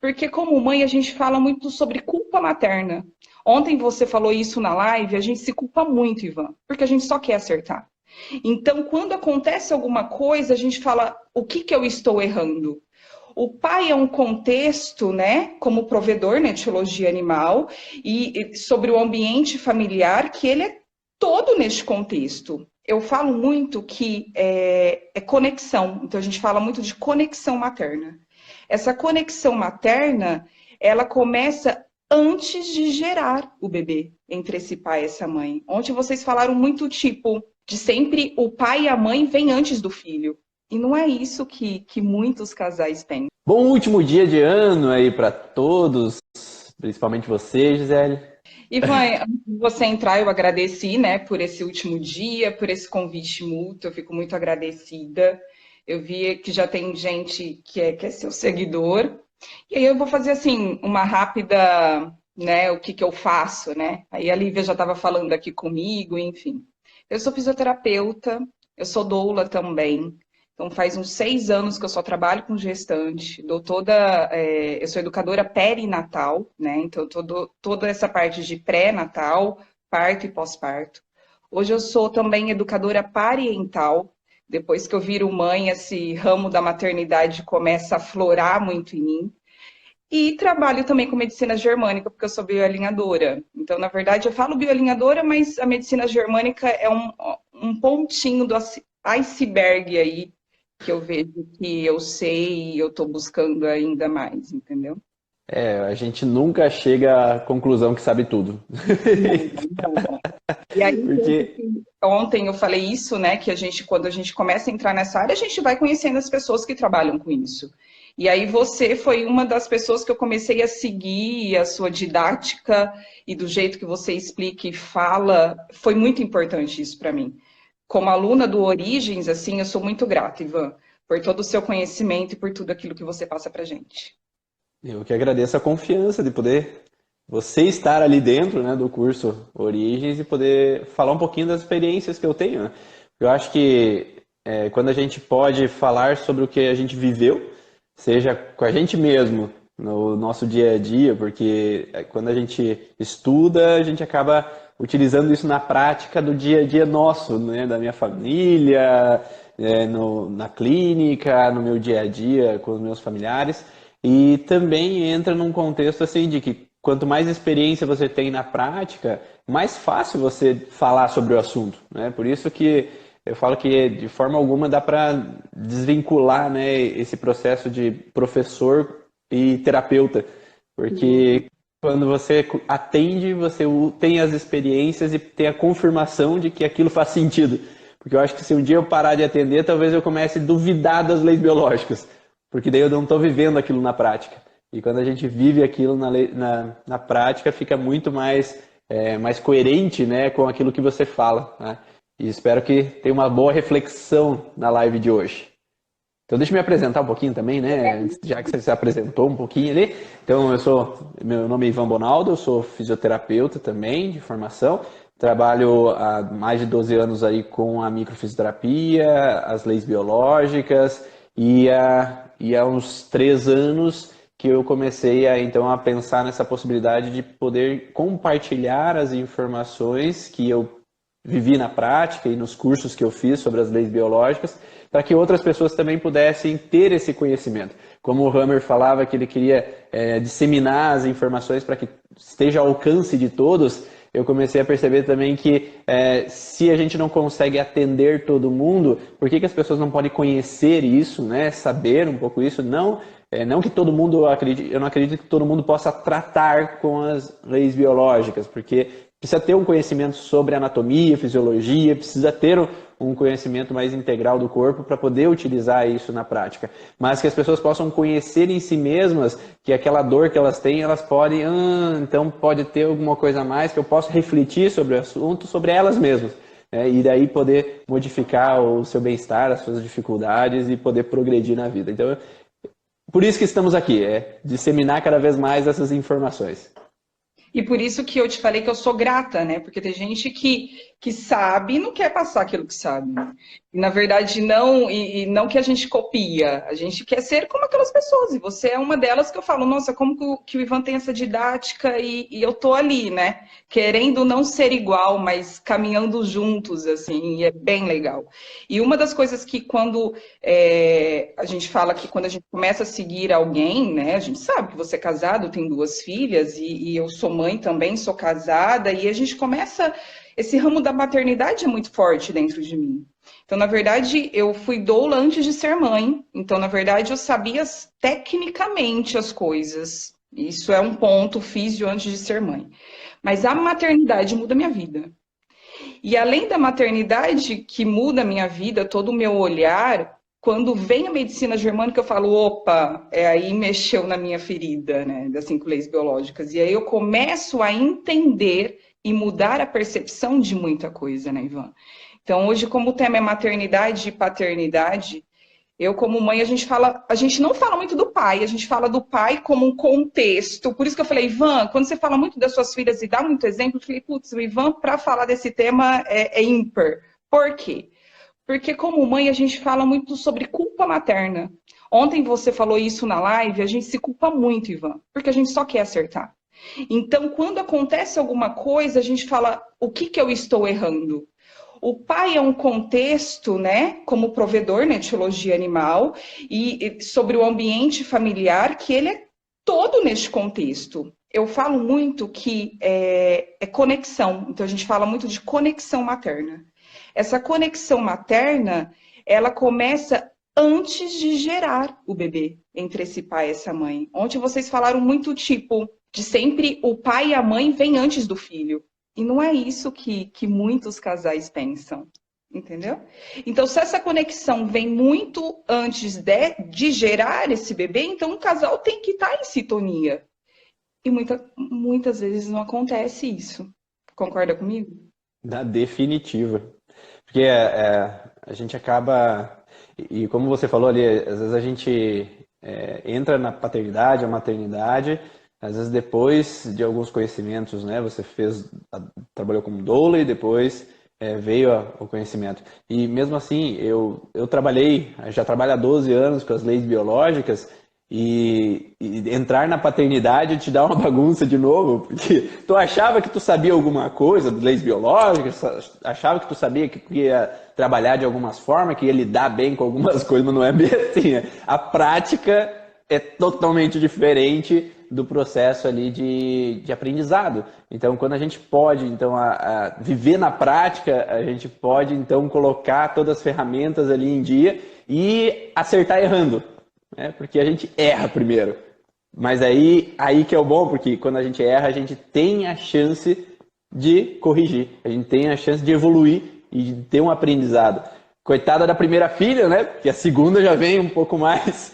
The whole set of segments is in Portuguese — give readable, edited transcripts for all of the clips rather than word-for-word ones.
Porque como mãe a gente fala muito sobre culpa materna. Ontem você falou isso na live, a gente se culpa muito, Ivan, porque a gente só quer acertar. Então, quando acontece alguma coisa, a gente fala, o que que eu estou errando? O pai é um contexto, né, como provedor na etiologia animal, e sobre o ambiente familiar, que ele é todo neste contexto. Eu falo muito que é conexão, então a gente fala muito de conexão materna. Essa conexão materna, ela começa antes de gerar o bebê, entre esse pai e essa mãe. Ontem vocês falaram muito, tipo, de sempre o pai e a mãe vêm antes do filho. E não é isso que muitos casais têm. Bom último dia de ano aí para todos, principalmente você, Gisele. Ivan, antes de você entrar, eu agradeci, né, por esse último dia, por esse convite mútuo, eu fico muito agradecida. Eu vi que já tem gente que é seu seguidor. E aí eu vou fazer, assim, uma rápida, né, o que que eu faço, né? Aí a Lívia já estava falando aqui comigo, enfim. Eu sou fisioterapeuta, eu sou doula também. Então, faz uns 6 anos que eu só trabalho com gestante, eu sou educadora perinatal, né? Então, toda essa parte de pré-natal, parto e pós-parto. Hoje eu sou também educadora parental. Depois que eu viro mãe, esse ramo da maternidade começa a florar muito em mim. E trabalho também com medicina germânica, porque eu sou bioalinhadora. Então, na verdade, eu falo bioalinhadora, mas a medicina germânica é um pontinho do iceberg aí, que eu vejo que eu sei e eu estou buscando ainda mais, entendeu? A gente nunca chega à conclusão que sabe tudo. Não. E aí, Porque ontem eu falei isso, né? Que quando a gente começa a entrar nessa área, a gente vai conhecendo as pessoas que trabalham com isso. E aí você foi uma das pessoas que eu comecei a seguir a sua didática e do jeito que você explica e fala, foi muito importante isso para mim. Como aluna do Origens, assim, eu sou muito grata, Ivan, por todo o seu conhecimento e por tudo aquilo que você passa pra gente. eu que agradeço a confiança de poder você estar ali dentro, né, do curso Origens e poder falar um pouquinho das experiências que eu tenho, né? Eu acho que quando a gente pode falar sobre o que a gente viveu, seja com a gente mesmo, no nosso dia a dia, porque quando a gente estuda, a gente acaba utilizando isso na prática do dia a dia nosso, né, da minha família, na clínica, no meu dia a dia com os meus familiares. E também entra num contexto assim de que quanto mais experiência você tem na prática, mais fácil você falar sobre o assunto, né? Por isso que eu falo que de forma alguma dá para desvincular, né, esse processo de professor e terapeuta, porque quando você atende, você tem as experiências e tem a confirmação de que aquilo faz sentido. Porque eu acho que se um dia eu parar de atender, talvez eu comece a duvidar das leis biológicas, porque daí eu não estou vivendo aquilo na prática. E quando a gente vive aquilo na prática, fica muito mais coerente, né, com aquilo que você fala, né? E espero que tenha uma boa reflexão na live de hoje. Então deixa eu me apresentar um pouquinho também, né? Já que você se apresentou um pouquinho ali. Então meu nome é Ivan Bonaldo, eu sou fisioterapeuta também de formação. Trabalho há mais de 12 anos aí com a microfisioterapia, as leis biológicas e há uns 3 anos que eu comecei então a pensar nessa possibilidade de poder compartilhar as informações que eu vivi na prática e nos cursos que eu fiz sobre as leis biológicas, para que outras pessoas também pudessem ter esse conhecimento. Como o Hammer falava que ele queria disseminar as informações para que esteja ao alcance de todos, eu comecei a perceber também que se a gente não consegue atender todo mundo, por que as pessoas não podem conhecer isso, né? Saber um pouco isso? Não que todo mundo acredite, eu não acredito que todo mundo possa tratar com as leis biológicas, porque precisa ter um conhecimento sobre anatomia, fisiologia, precisa ter um conhecimento mais integral do corpo para poder utilizar isso na prática. Mas que as pessoas possam conhecer em si mesmas que aquela dor que elas têm, elas podem, então pode ter alguma coisa a mais que eu posso refletir sobre o assunto, sobre elas mesmas. E daí poder modificar o seu bem-estar, as suas dificuldades e poder progredir na vida. Então, por isso que estamos aqui, disseminar cada vez mais essas informações. E por isso que eu te falei que eu sou grata, né? Porque tem gente que sabe e não quer passar aquilo que sabe. E, na verdade, não, e não que a gente copia, a gente quer ser como aquelas pessoas. E você é uma delas que eu falo, nossa, como que o Ivan tem essa didática e eu tô ali, né? Querendo não ser igual, mas caminhando juntos, assim, e é bem legal. E uma das coisas que quando a gente fala que quando a gente começa a seguir alguém, né? A gente sabe que você é casado, tem duas filhas, e eu sou mãe também, sou casada, e a gente começa. Esse ramo da maternidade é muito forte dentro de mim. Então, na verdade, eu fui doula antes de ser mãe. Então, na verdade, eu sabia tecnicamente as coisas. Isso é um ponto físio antes de ser mãe. Mas a maternidade muda a minha vida. E além da maternidade, que muda a minha vida, todo o meu olhar, quando vem a medicina germânica, eu falo, opa, aí mexeu na minha ferida, né, das 5 leis biológicas. E aí eu começo a entender e mudar a percepção de muita coisa, né, Ivan? Então, hoje, como o tema é maternidade e paternidade, eu, como mãe, a gente não fala muito do pai, a gente fala do pai como um contexto. Por isso que eu falei, Ivan, quando você fala muito das suas filhas e dá muito exemplo, eu falei, putz, o Ivan, para falar desse tema, é ímpar. Por quê? Porque, como mãe, a gente fala muito sobre culpa materna. Ontem você falou isso na live, a gente se culpa muito, Ivan, porque a gente só quer acertar. Então, quando acontece alguma coisa, a gente fala, o que eu estou errando? O pai é um contexto, né, como provedor na etiologia animal, e sobre o ambiente familiar, que ele é todo neste contexto. Eu falo muito que é conexão, então a gente fala muito de conexão materna. Essa conexão materna, ela começa antes de gerar o bebê, entre esse pai e essa mãe. Ontem vocês falaram muito, tipo, de sempre o pai e a mãe vêm antes do filho. E não é isso que muitos casais pensam, entendeu? Então, se essa conexão vem muito antes de gerar esse bebê, então o casal tem que estar em sintonia. E muitas vezes não acontece isso. Concorda comigo? Na definitiva. Porque a gente acaba, e como você falou ali, às vezes a gente entra na paternidade, a maternidade, às vezes depois de alguns conhecimentos, né? Você trabalhou como doula e depois veio o conhecimento. E mesmo assim, eu já trabalho há 12 anos com as leis biológicas, e entrar na paternidade te dá uma bagunça de novo, porque tu achava que tu sabia alguma coisa de leis biológicas, achava que tu sabia que ia trabalhar de algumas formas, que ia lidar bem com algumas coisas, mas não é bem assim. A prática é totalmente diferente do processo ali de aprendizado. Então, quando a gente pode a viver na prática, a gente pode então colocar todas as ferramentas ali em dia e acertar errando. Porque a gente erra primeiro. Mas aí que é o bom, porque quando a gente erra, a gente tem a chance de corrigir. A gente tem a chance de evoluir e de ter um aprendizado. Coitada da primeira filha, né? Porque a segunda já vem um pouco mais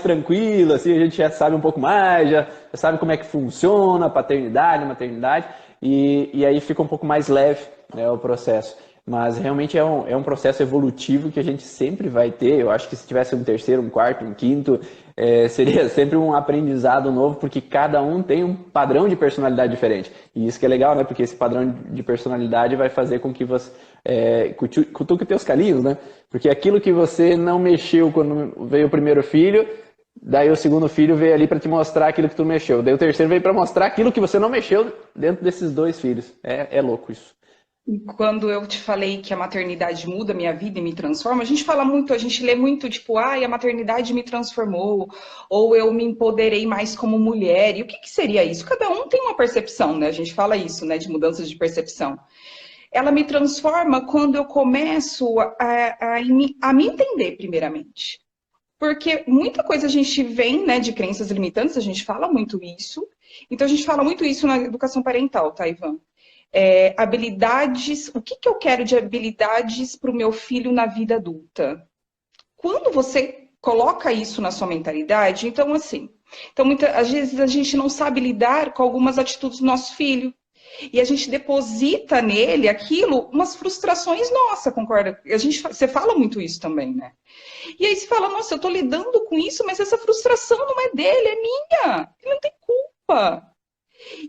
tranquila, assim, a gente já sabe um pouco mais, já sabe como é que funciona a paternidade, a maternidade, e aí fica um pouco mais leve, né, o processo. Mas realmente é um processo evolutivo que a gente sempre vai ter. Eu acho que se tivesse um terceiro, um quarto, um quinto, seria sempre um aprendizado novo, porque cada um tem um padrão de personalidade diferente. E isso que é legal, né? Porque esse padrão de personalidade vai fazer com que você cutuque teus calinhos, né? Porque aquilo que você não mexeu quando veio o primeiro filho, daí o segundo filho veio ali para te mostrar aquilo que tu mexeu. Daí o terceiro veio para mostrar aquilo que você não mexeu dentro desses dois filhos. É louco isso. E quando eu te falei que a maternidade muda a minha vida e me transforma, a gente fala muito, a gente lê muito, tipo, a maternidade me transformou, ou eu me empoderei mais como mulher. E o que seria isso? Cada um tem uma percepção, né? A gente fala isso, né, de mudanças de percepção. Ela me transforma quando eu começo a me entender, primeiramente. Porque muita coisa a gente vem, né, de crenças limitantes, a gente fala muito isso. Então, a gente fala muito isso na educação parental, tá, Ivan? Habilidades, o que eu quero de habilidades para o meu filho na vida adulta? Quando você coloca isso na sua mentalidade, então assim, às vezes a gente não sabe lidar com algumas atitudes do nosso filho. E a gente deposita nele aquilo, umas frustrações nossas, concorda? Você fala muito isso também, né? E aí você fala, nossa, eu tô lidando com isso, mas essa frustração não é dele, é minha. Ele não tem culpa.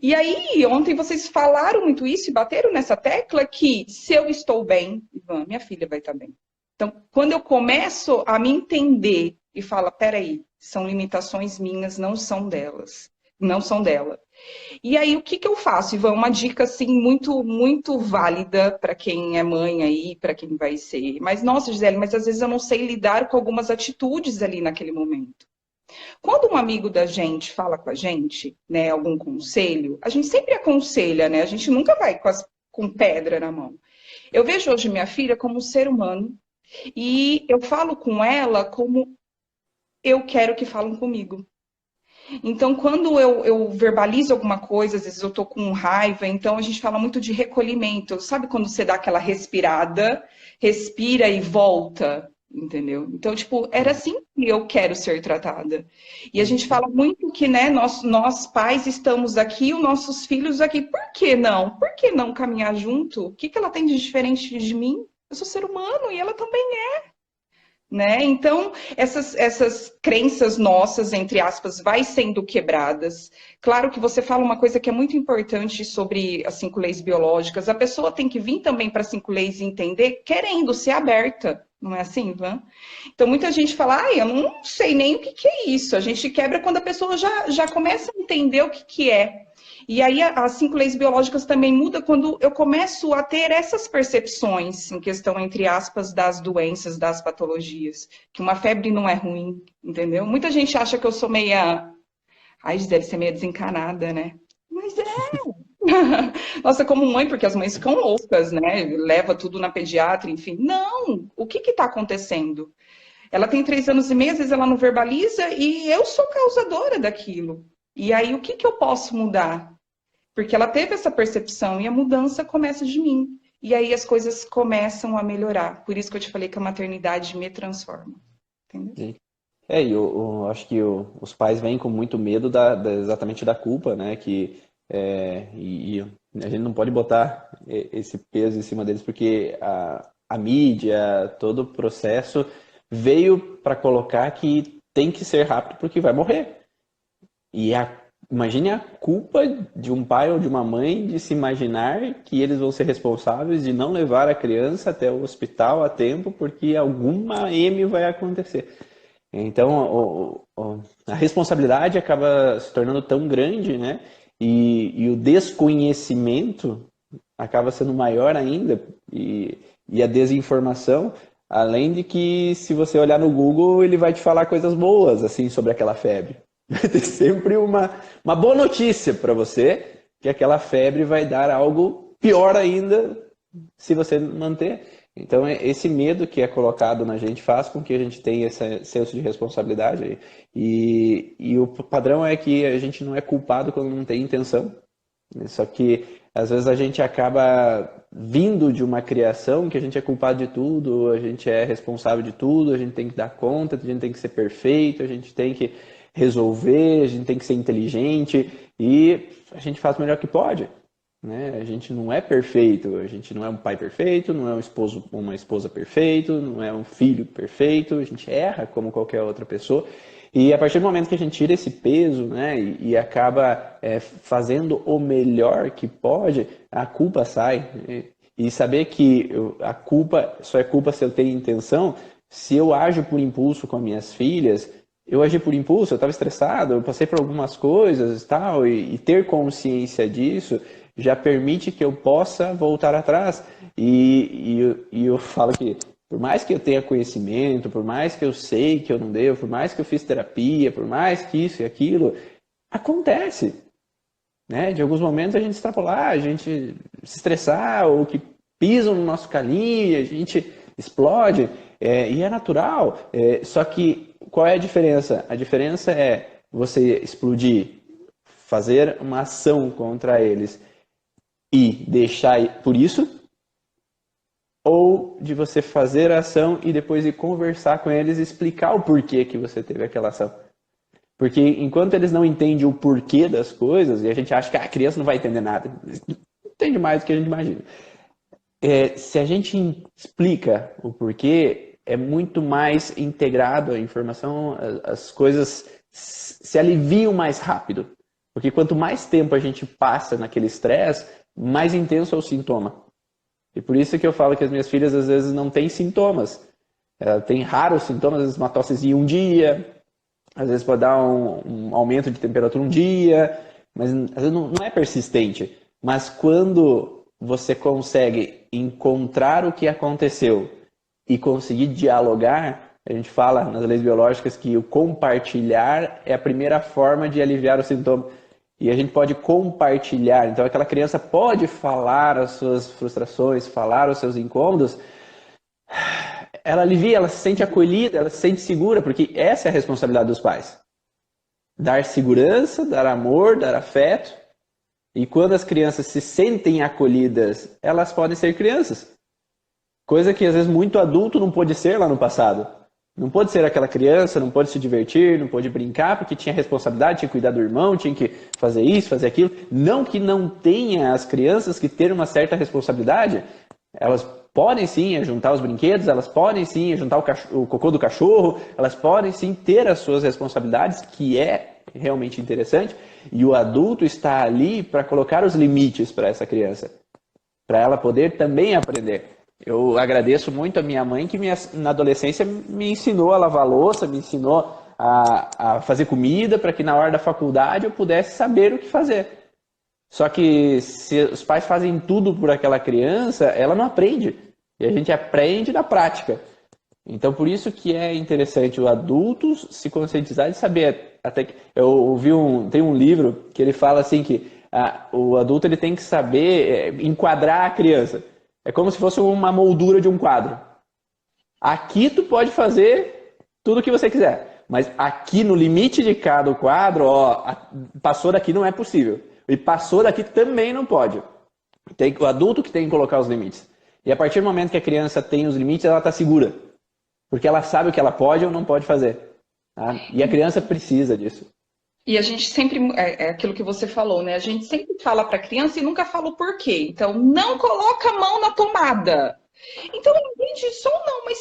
E aí, ontem vocês falaram muito isso e bateram nessa tecla que se eu estou bem, Ivan, minha filha vai estar bem. Então, quando eu começo a me entender e falo, peraí, são limitações minhas, não são delas, não são dela. E aí, o que que eu faço, Ivan? Uma dica, assim, muito, muito válida para quem é mãe aí, para quem vai ser. Mas, nossa, Gisele, mas às vezes eu não sei lidar com algumas atitudes ali naquele momento. Quando um amigo da gente fala com a gente, né, algum conselho, a gente sempre aconselha, né? A gente nunca vai com pedra na mão. Eu vejo hoje minha filha como um ser humano e eu falo com ela como eu quero que falem comigo. Então, quando eu verbalizo alguma coisa, às vezes eu tô com raiva, então a gente fala muito de recolhimento. Sabe quando você dá aquela respirada, respira e volta, entendeu? Então, tipo, era assim que eu quero ser tratada. E a gente fala muito que, né, nós pais estamos aqui, os nossos filhos aqui. Por que não? Por que não caminhar junto? O que que ela tem de diferente de mim? Eu sou ser humano e ela também né? Então, essas crenças nossas, entre aspas, vai sendo quebradas. Claro que você fala uma coisa que é muito importante sobre as 5 leis biológicas. A pessoa tem que vir também para as 5 leis e entender, querendo ser aberta. Não é assim, Ivan? Então, muita gente fala, eu não sei nem o que que é isso. A gente quebra quando a pessoa já começa a entender o que que é. E aí as 5 leis biológicas também mudam quando eu começo a ter essas percepções em questão, entre aspas, das doenças, das patologias. Que uma febre não é ruim, entendeu? Muita gente acha que eu sou meia... Ai, deve ser meia desencanada, né? Mas é. Nossa, como mãe, porque as mães ficam loucas, né? Leva tudo na pediatra, enfim. Não! O que está acontecendo? Ela tem 3 anos e meio, às vezes ela não verbaliza e eu sou causadora daquilo. E aí, o que eu posso mudar? Porque ela teve essa percepção e a mudança começa de mim. E aí as coisas começam a melhorar. Por isso que eu te falei que a maternidade me transforma. Entendeu? Sim. E eu acho que os pais vêm com muito medo exatamente da culpa, né? E a gente não pode botar esse peso em cima deles, porque a mídia, todo o processo veio para colocar que tem que ser rápido porque vai morrer. E imagine a culpa de um pai ou de uma mãe de se imaginar que eles vão ser responsáveis de não levar a criança até o hospital a tempo porque alguma M vai acontecer. Então, a responsabilidade acaba se tornando tão grande, né? E o desconhecimento acaba sendo maior ainda. E a desinformação, além de que, se você olhar no Google, ele vai te falar coisas boas, assim, sobre aquela febre. Vai ter sempre uma boa notícia para você, que aquela febre vai dar algo pior ainda se você manter. Então, esse medo que é colocado na gente faz com que a gente tenha esse senso de responsabilidade. E o padrão é que a gente não é culpado quando não tem intenção. Só que, às vezes, a gente acaba vindo de uma criação que a gente é culpado de tudo, a gente é responsável de tudo, a gente tem que dar conta, a gente tem que ser perfeito, a gente tem que resolver, a gente tem que ser inteligente e a gente faz o melhor que pode. Né? A gente não é perfeito, a gente não é um pai perfeito, não é um esposo, uma esposa perfeito, não é um filho perfeito, a gente erra como qualquer outra pessoa. E a partir do momento que a gente tira esse peso, né, e acaba fazendo o melhor que pode, a culpa sai. E saber que a culpa só é culpa se eu tenho intenção, se eu ajo por impulso com as minhas filhas, eu agi por impulso, eu estava estressado, eu passei por algumas coisas e tal, e ter consciência disso já permite que eu possa voltar atrás. E eu falo que, por mais que eu tenha conhecimento, por mais que eu sei que eu não devo, por mais que eu fiz terapia, por mais que isso e aquilo, acontece. Né? De alguns momentos a gente extrapolar, a gente se estressar, ou que pisam no nosso calinho, a gente explode, e é natural. Só que qual é a diferença? A diferença é você explodir, fazer uma ação contra eles e deixar por isso, ou de você fazer a ação e depois ir conversar com eles e explicar o porquê que você teve aquela ação. Porque enquanto eles não entendem o porquê das coisas, e a gente acha que a criança não vai entender nada, entende mais do que a gente imagina. Se a gente explica o porquê, é muito mais integrado a informação, as coisas se aliviam mais rápido. Porque quanto mais tempo a gente passa naquele estresse, mais intenso é o sintoma. E por isso que eu falo que as minhas filhas às vezes não têm sintomas. Ela tem raros sintomas, às vezes uma tossezinha um dia, às vezes pode dar um aumento de temperatura um dia, mas às vezes não é persistente. Mas quando você consegue encontrar o que aconteceu e conseguir dialogar, a gente fala nas leis biológicas que o compartilhar é a primeira forma de aliviar o sintoma. E a gente pode compartilhar. Então aquela criança pode falar as suas frustrações, falar os seus incômodos. Ela alivia, ela se sente acolhida, ela se sente segura, porque essa é a responsabilidade dos pais. Dar segurança, dar amor, dar afeto. E quando as crianças se sentem acolhidas, elas podem ser crianças. Coisa que às vezes muito adulto não pôde ser lá no passado. Não pôde ser aquela criança, não pôde se divertir, não pôde brincar, porque tinha responsabilidade, tinha que cuidar do irmão, tinha que fazer isso, fazer aquilo. Não que não tenha as crianças que ter uma certa responsabilidade, elas podem sim juntar os brinquedos, elas podem sim juntar o cocô do cachorro, elas podem sim ter as suas responsabilidades, que é realmente interessante, e o adulto está ali para colocar os limites para essa criança, para ela poder também aprender. Eu agradeço muito a minha mãe que na adolescência me ensinou a lavar louça, me ensinou a fazer comida para que na hora da faculdade eu pudesse saber o que fazer. Só que se os pais fazem tudo por aquela criança, ela não aprende. E a gente aprende na prática. Então por isso que é interessante o adulto se conscientizar de saber. Até que eu ouvi tem um livro que ele fala assim que o adulto ele tem que saber enquadrar a criança. É como se fosse uma moldura de um quadro. Aqui tu pode fazer tudo o que você quiser, mas aqui no limite de cada quadro, passou daqui não é possível. E passou daqui também não pode. O adulto que tem que colocar os limites. E a partir do momento que a criança tem os limites, ela está segura. Porque ela sabe o que ela pode ou não pode fazer. Tá? E a criança precisa disso. E a gente sempre, é aquilo que você falou, né? A gente sempre fala para a criança e nunca fala o porquê. Então, não coloca a mão na tomada. Então, ninguém diz só não, mas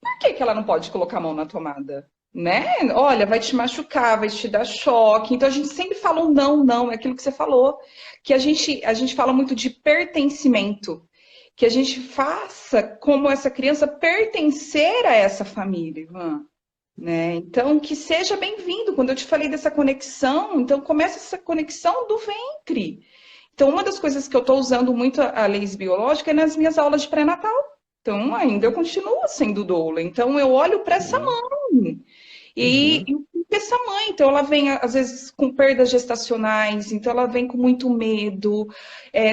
por que ela não pode colocar a mão na tomada? Né? Olha, vai te machucar, vai te dar choque. Então, a gente sempre fala um não, não, é aquilo que você falou. Que a gente fala muito de pertencimento. Que a gente faça como essa criança pertencer a essa família, Ivan. Né? Então, que seja bem-vindo. Quando eu te falei dessa conexão, então começa essa conexão do ventre. Então, uma das coisas que eu estou usando muito a leis biológica é nas minhas aulas de pré-natal. Então, ainda eu continuo sendo doula. Então, eu olho para essa mãe. E essa mãe, então ela vem às vezes com perdas gestacionais, então ela vem com muito medo,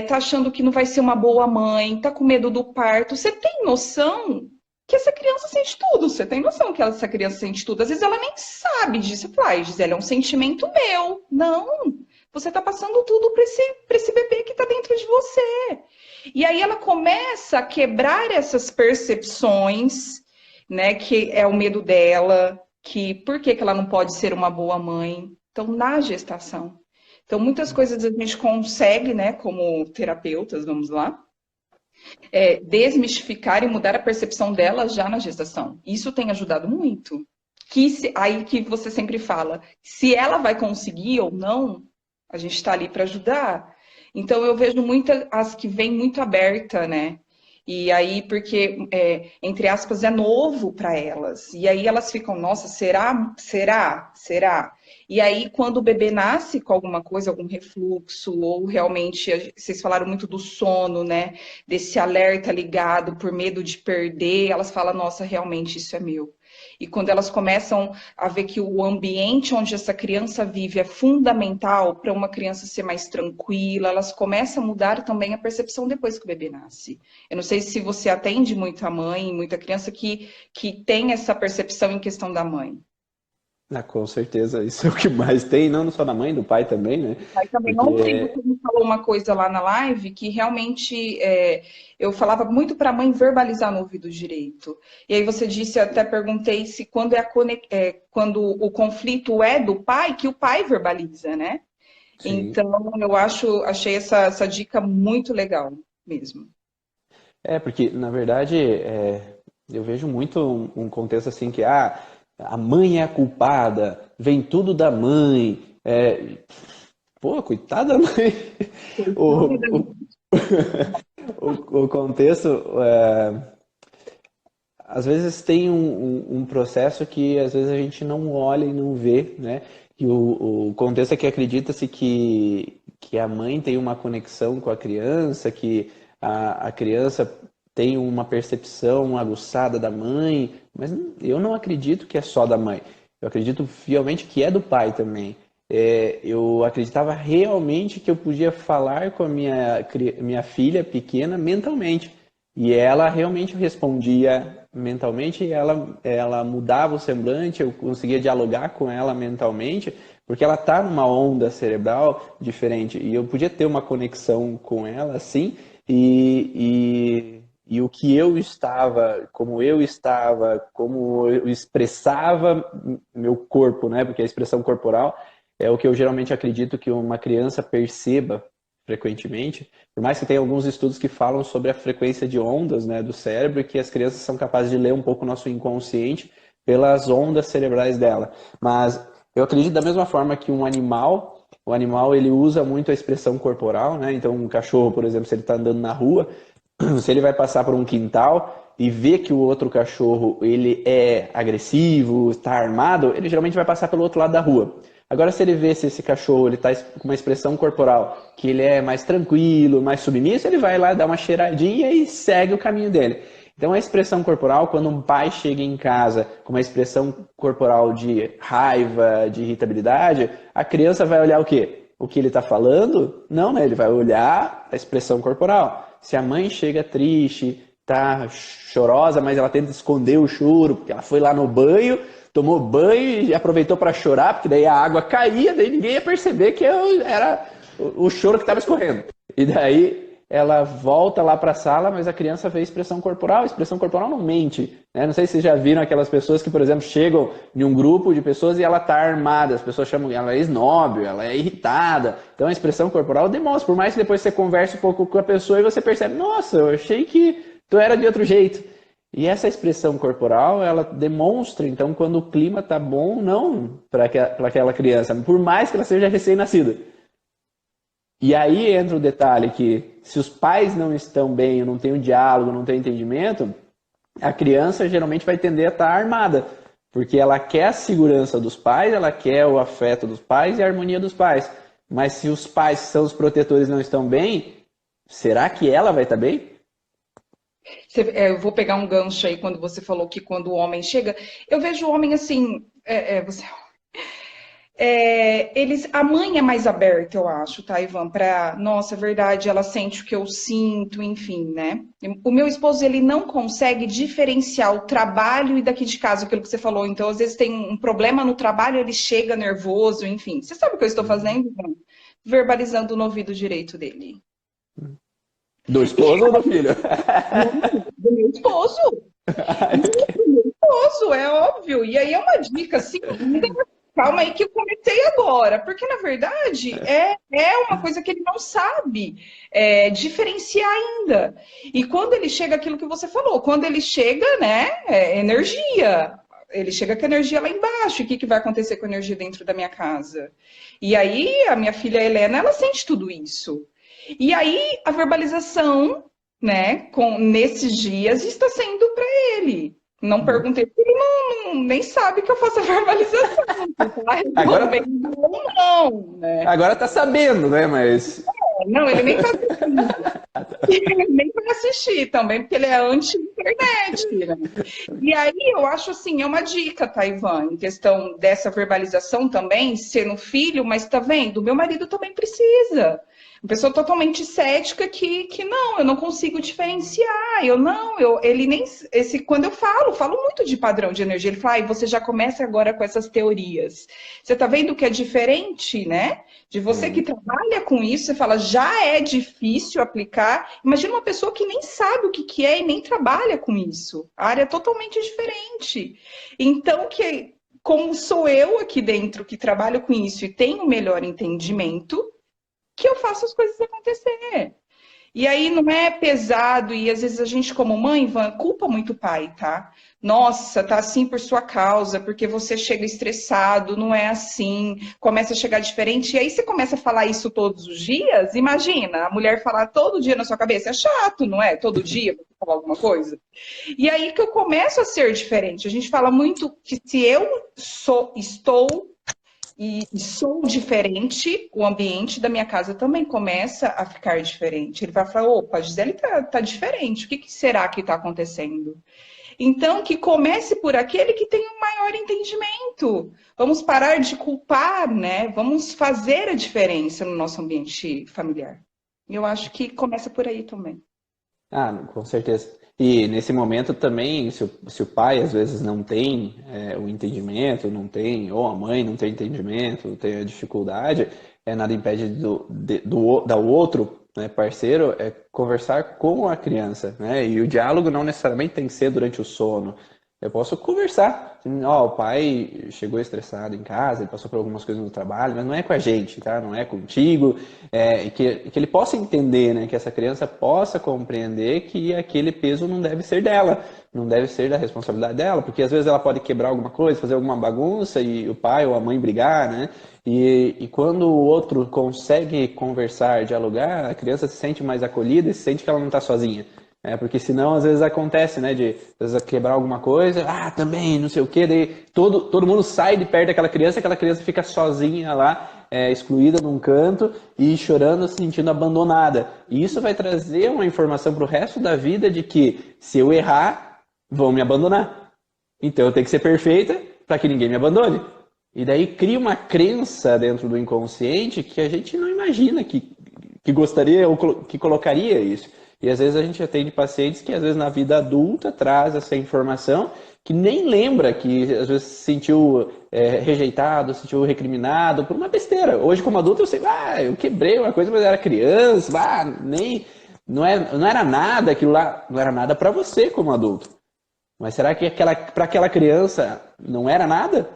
tá achando que não vai ser uma boa mãe, tá com medo do parto. Você tem noção que essa criança sente tudo? Você tem noção que essa criança sente tudo? Às vezes ela nem sabe disso. Você fala, Gisele, é um sentimento meu. Não, você tá passando tudo para esse bebê que tá dentro de você. E aí ela começa a quebrar essas percepções, né, que é o medo dela, que por que ela não pode ser uma boa mãe? Então, na gestação. Então, muitas coisas a gente consegue, né, como terapeutas, vamos lá, desmistificar e mudar a percepção dela já na gestação. Isso tem ajudado muito. Aí que você sempre fala, se ela vai conseguir ou não, a gente está ali para ajudar. Então, eu vejo muitas, as que vêm muito aberta, né? E aí, porque, entre aspas, é novo para elas. E aí elas ficam, nossa, será? Será? Será? E aí, quando o bebê nasce com alguma coisa, algum refluxo, ou realmente, vocês falaram muito do sono, né? Desse alerta ligado por medo de perder, elas falam, nossa, realmente isso é meu. E quando elas começam a ver que o ambiente onde essa criança vive é fundamental para uma criança ser mais tranquila, elas começam a mudar também a percepção depois que o bebê nasce. Eu não sei se você atende muita mãe, muita criança que tem essa percepção em questão da mãe. Com certeza, isso é o que mais tem, não só da mãe, do pai também, né? Aí também ontem você me falou uma coisa lá na live que realmente eu falava muito para a mãe verbalizar no ouvido direito. E aí você disse, eu até perguntei se quando quando o conflito é do pai, que o pai verbaliza, né? Sim. Então eu achei essa dica muito legal mesmo. Porque na verdade eu vejo muito um contexto assim que a mãe é a culpada, vem tudo da mãe. Pô, coitada da mãe. O, o, o contexto, às vezes tem um processo que às vezes a gente não olha e não vê, né? E o contexto é que acredita-se que a mãe tem uma conexão com a criança, que a criança tem uma percepção aguçada da mãe, mas eu não acredito que é só da mãe. Eu acredito fielmente que é do pai também. Eu acreditava realmente que eu podia falar com a minha filha pequena mentalmente. E ela realmente respondia mentalmente, ela mudava o semblante, eu conseguia dialogar com ela mentalmente, porque ela está numa onda cerebral diferente. E eu podia ter uma conexão com ela, assim, e o que eu estava, como eu expressava meu corpo, né? Porque a expressão corporal é o que eu geralmente acredito que uma criança perceba frequentemente, por mais que tenha alguns estudos que falam sobre a frequência de ondas, né, do cérebro e que as crianças são capazes de ler um pouco o nosso inconsciente pelas ondas cerebrais dela. Mas eu acredito da mesma forma que o animal ele usa muito a expressão corporal, né? Então um cachorro, por exemplo, se ele está andando na rua, se ele vai passar por um quintal e vê que o outro cachorro ele é agressivo, está armado, ele geralmente vai passar pelo outro lado da rua. Agora, se ele vê se esse cachorro está com uma expressão corporal que ele é mais tranquilo, mais submisso, ele vai lá dar uma cheiradinha e segue o caminho dele. Então, a expressão corporal, quando um pai chega em casa com uma expressão corporal de raiva, de irritabilidade, a criança vai olhar o quê? O que ele está falando? Não, né? Ele vai olhar a expressão corporal. Se a mãe chega triste, tá chorosa, mas ela tenta esconder o choro, porque ela foi lá no banho, tomou banho e aproveitou para chorar, porque daí a água caía, daí ninguém ia perceber que era o choro que estava escorrendo. E daí ela volta lá para a sala, mas a criança vê expressão corporal. A expressão corporal não mente, né? Não sei se vocês já viram aquelas pessoas que, por exemplo, chegam em um grupo de pessoas e ela está armada. As pessoas chamam ela é esnóbio, ela é irritada. Então a expressão corporal demonstra, por mais que depois você converse um pouco com a pessoa e você percebe, nossa, eu achei que tu era de outro jeito. E essa expressão corporal, ela demonstra, então, quando o clima está bom, não para aquela criança, por mais que ela seja recém-nascida. E aí entra o detalhe que, se os pais não estão bem, não tem um diálogo, não tem entendimento, a criança geralmente vai tender a estar armada, porque ela quer a segurança dos pais, ela quer o afeto dos pais e a harmonia dos pais. Mas se os pais, que são os protetores, não estão bem, será que ela vai estar bem? Eu vou pegar um gancho aí quando você falou que quando o homem chega, eu vejo o homem assim, a mãe é mais aberta, eu acho, tá, Ivan? Nossa, é verdade, ela sente o que eu sinto, enfim, né? O meu esposo, ele não consegue diferenciar o trabalho e daqui de casa, aquilo que você falou. Então, às vezes tem um problema no trabalho, ele chega nervoso, enfim. Você sabe o que eu estou fazendo, Ivan? Verbalizando no ouvido direito dele. Do esposo ou do filho? Do meu esposo. Do meu esposo, é óbvio. E aí é uma dica, assim, calma aí que eu comecei agora, porque na verdade é uma coisa que ele não sabe diferenciar ainda. E quando ele chega, aquilo que você falou, quando ele chega, né, energia. Ele chega com a energia lá embaixo. E o que vai acontecer com a energia dentro da minha casa? E aí a minha filha Helena, ela sente tudo isso. E aí a verbalização, né, nesses dias está sendo para ele. Não perguntei, porque ele nem sabe que eu faço a verbalização. Agora não, né? Agora tá sabendo, né? Mas. Não, ele nem tá assistindo. Nem vai assistir também, porque ele é anti-internet, né? E aí eu acho assim, é uma dica, tá, Ivan, em questão dessa verbalização também, ser no filho, mas tá vendo? Meu marido também precisa. Uma pessoa totalmente cética que não, eu não consigo diferenciar, ele nem, quando eu falo muito de padrão de energia, ele fala, você já começa agora com essas teorias. Você tá vendo que é diferente, né? De você que trabalha com isso, você fala, já é difícil aplicar. Imagina uma pessoa que nem sabe o que é e nem trabalha com isso. A área é totalmente diferente. Então, como sou eu aqui dentro que trabalho com isso e tenho um melhor entendimento, que eu faço as coisas acontecer. E aí não é pesado, e às vezes a gente, como mãe, Ivan, culpa muito o pai, tá? Nossa, tá assim por sua causa, porque você chega estressado, não é assim, começa a chegar diferente, e aí você começa a falar isso todos os dias, imagina, a mulher falar todo dia na sua cabeça, é chato, não é? Todo dia você falar alguma coisa. E aí que eu começo a ser diferente. A gente fala muito que se eu estou e sou diferente, o ambiente da minha casa também começa a ficar diferente. Ele vai falar, opa, a Gisele tá diferente, o que, que será que está acontecendo? Então, que comece por aquele que tem um maior entendimento. Vamos parar de culpar, né? Vamos fazer a diferença no nosso ambiente familiar. Eu acho que começa por aí também. Ah, com certeza. E nesse momento também, se o pai às vezes não tem o entendimento, não tem, ou a mãe não tem entendimento, tem a dificuldade, nada impede da outro, né, parceiro conversar com a criança, né? E o diálogo não necessariamente tem que ser durante o sono. Eu posso conversar. Ó, o pai chegou estressado em casa, ele passou por algumas coisas no trabalho, mas não é com a gente, tá? Não é contigo. E que ele possa entender, né? Que essa criança possa compreender que aquele peso não deve ser dela, não deve ser da responsabilidade dela, porque às vezes ela pode quebrar alguma coisa, fazer alguma bagunça e o pai ou a mãe brigar, né? E quando o outro consegue conversar, dialogar, a criança se sente mais acolhida e se sente que ela não está sozinha. Porque senão às vezes acontece, né, de às vezes quebrar alguma coisa, também, não sei o quê, daí todo mundo sai de perto daquela criança, aquela criança fica sozinha lá, excluída num canto e chorando, se sentindo abandonada. E isso vai trazer uma informação para o resto da vida de que se eu errar, vão me abandonar. Então eu tenho que ser perfeita para que ninguém me abandone. E daí cria uma crença dentro do inconsciente que a gente não imagina que gostaria ou que colocaria isso. E às vezes a gente atende pacientes que às vezes na vida adulta traz essa informação que nem lembra que às vezes se sentiu rejeitado, se sentiu recriminado por uma besteira. Hoje como adulto eu sei, eu quebrei uma coisa, mas eu era criança, nem não era nada aquilo lá, não era nada para você como adulto. Mas será que para aquela criança não era nada?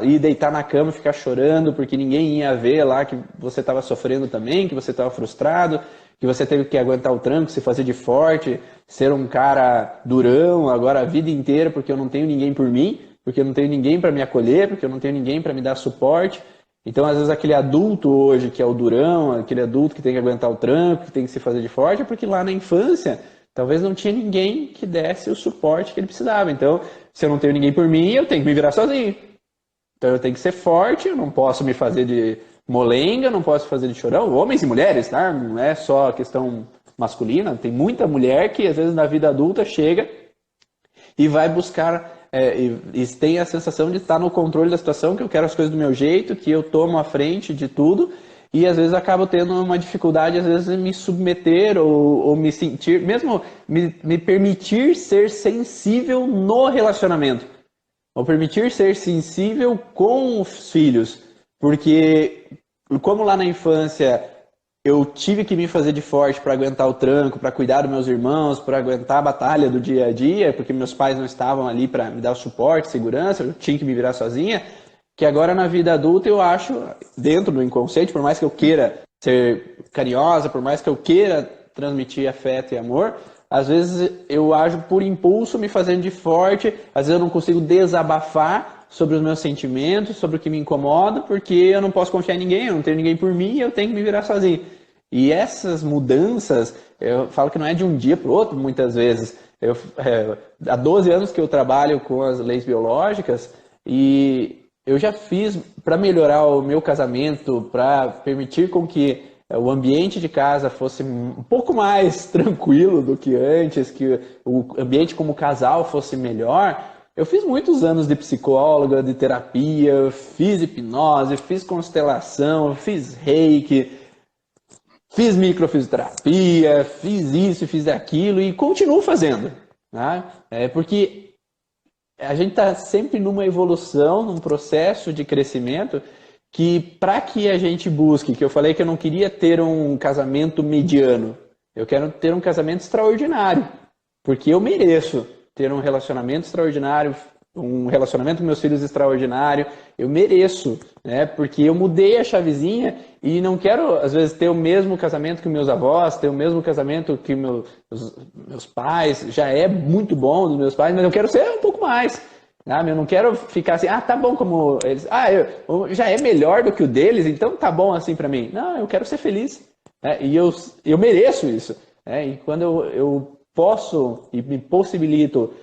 Ir deitar na cama e ficar chorando porque ninguém ia ver lá que você estava sofrendo também, que você estava frustrado, que você teve que aguentar o tranco, se fazer de forte, ser um cara durão agora a vida inteira porque eu não tenho ninguém por mim, porque eu não tenho ninguém para me acolher, porque eu não tenho ninguém para me dar suporte. Então, às vezes, aquele adulto hoje que é o durão, aquele adulto que tem que aguentar o tranco, que tem que se fazer de forte, é porque lá na infância talvez não tinha ninguém que desse o suporte que ele precisava. Então, se eu não tenho ninguém por mim, eu tenho que me virar sozinho. Então eu tenho que ser forte, eu não posso me fazer de molenga, não posso fazer de chorão. Homens e mulheres, tá? Não é só questão masculina. Tem muita mulher que às vezes na vida adulta chega e vai buscar, e tem a sensação de estar no controle da situação, que eu quero as coisas do meu jeito, que eu tomo a frente de tudo. E às vezes acabo tendo uma dificuldade, às vezes, em me submeter ou me sentir, mesmo me permitir ser sensível no relacionamento. Ou permitir ser sensível com os filhos, porque como lá na infância eu tive que me fazer de forte para aguentar o tranco, para cuidar dos meus irmãos, para aguentar a batalha do dia a dia, porque meus pais não estavam ali para me dar o suporte, segurança, eu tinha que me virar sozinha, que agora na vida adulta eu acho, dentro do inconsciente, por mais que eu queira ser carinhosa, por mais que eu queira transmitir afeto e amor, às vezes eu ajo por impulso, me fazendo de forte, às vezes eu não consigo desabafar sobre os meus sentimentos, sobre o que me incomoda, porque eu não posso confiar em ninguém, eu não tenho ninguém por mim e eu tenho que me virar sozinho. E essas mudanças, eu falo que não é de um dia para o outro, muitas vezes. Há 12 anos que eu trabalho com as leis biológicas e eu já fiz para melhorar o meu casamento, para permitir com que o ambiente de casa fosse um pouco mais tranquilo do que antes, que o ambiente como casal fosse melhor. Eu fiz muitos anos de psicóloga, de terapia, fiz hipnose, fiz constelação, fiz reiki, fiz microfisioterapia, fiz isso, fiz aquilo e continuo fazendo. Né? Porque a gente está sempre numa evolução, num processo de crescimento que para que a gente busque, que eu falei que eu não queria ter um casamento mediano, eu quero ter um casamento extraordinário, porque eu mereço ter um relacionamento extraordinário, um relacionamento com meus filhos extraordinário, eu mereço, né? Porque eu mudei a chavezinha e não quero, às vezes, ter o mesmo casamento que meus avós, ter o mesmo casamento que meus pais. Já é muito bom dos meus pais, mas eu quero ser um pouco mais. Sabe? Eu não quero ficar assim, tá bom como eles. Já é melhor do que o deles, então tá bom assim para mim. Não, eu quero ser feliz. Né? E eu mereço isso. Né? E quando eu posso e me possibilito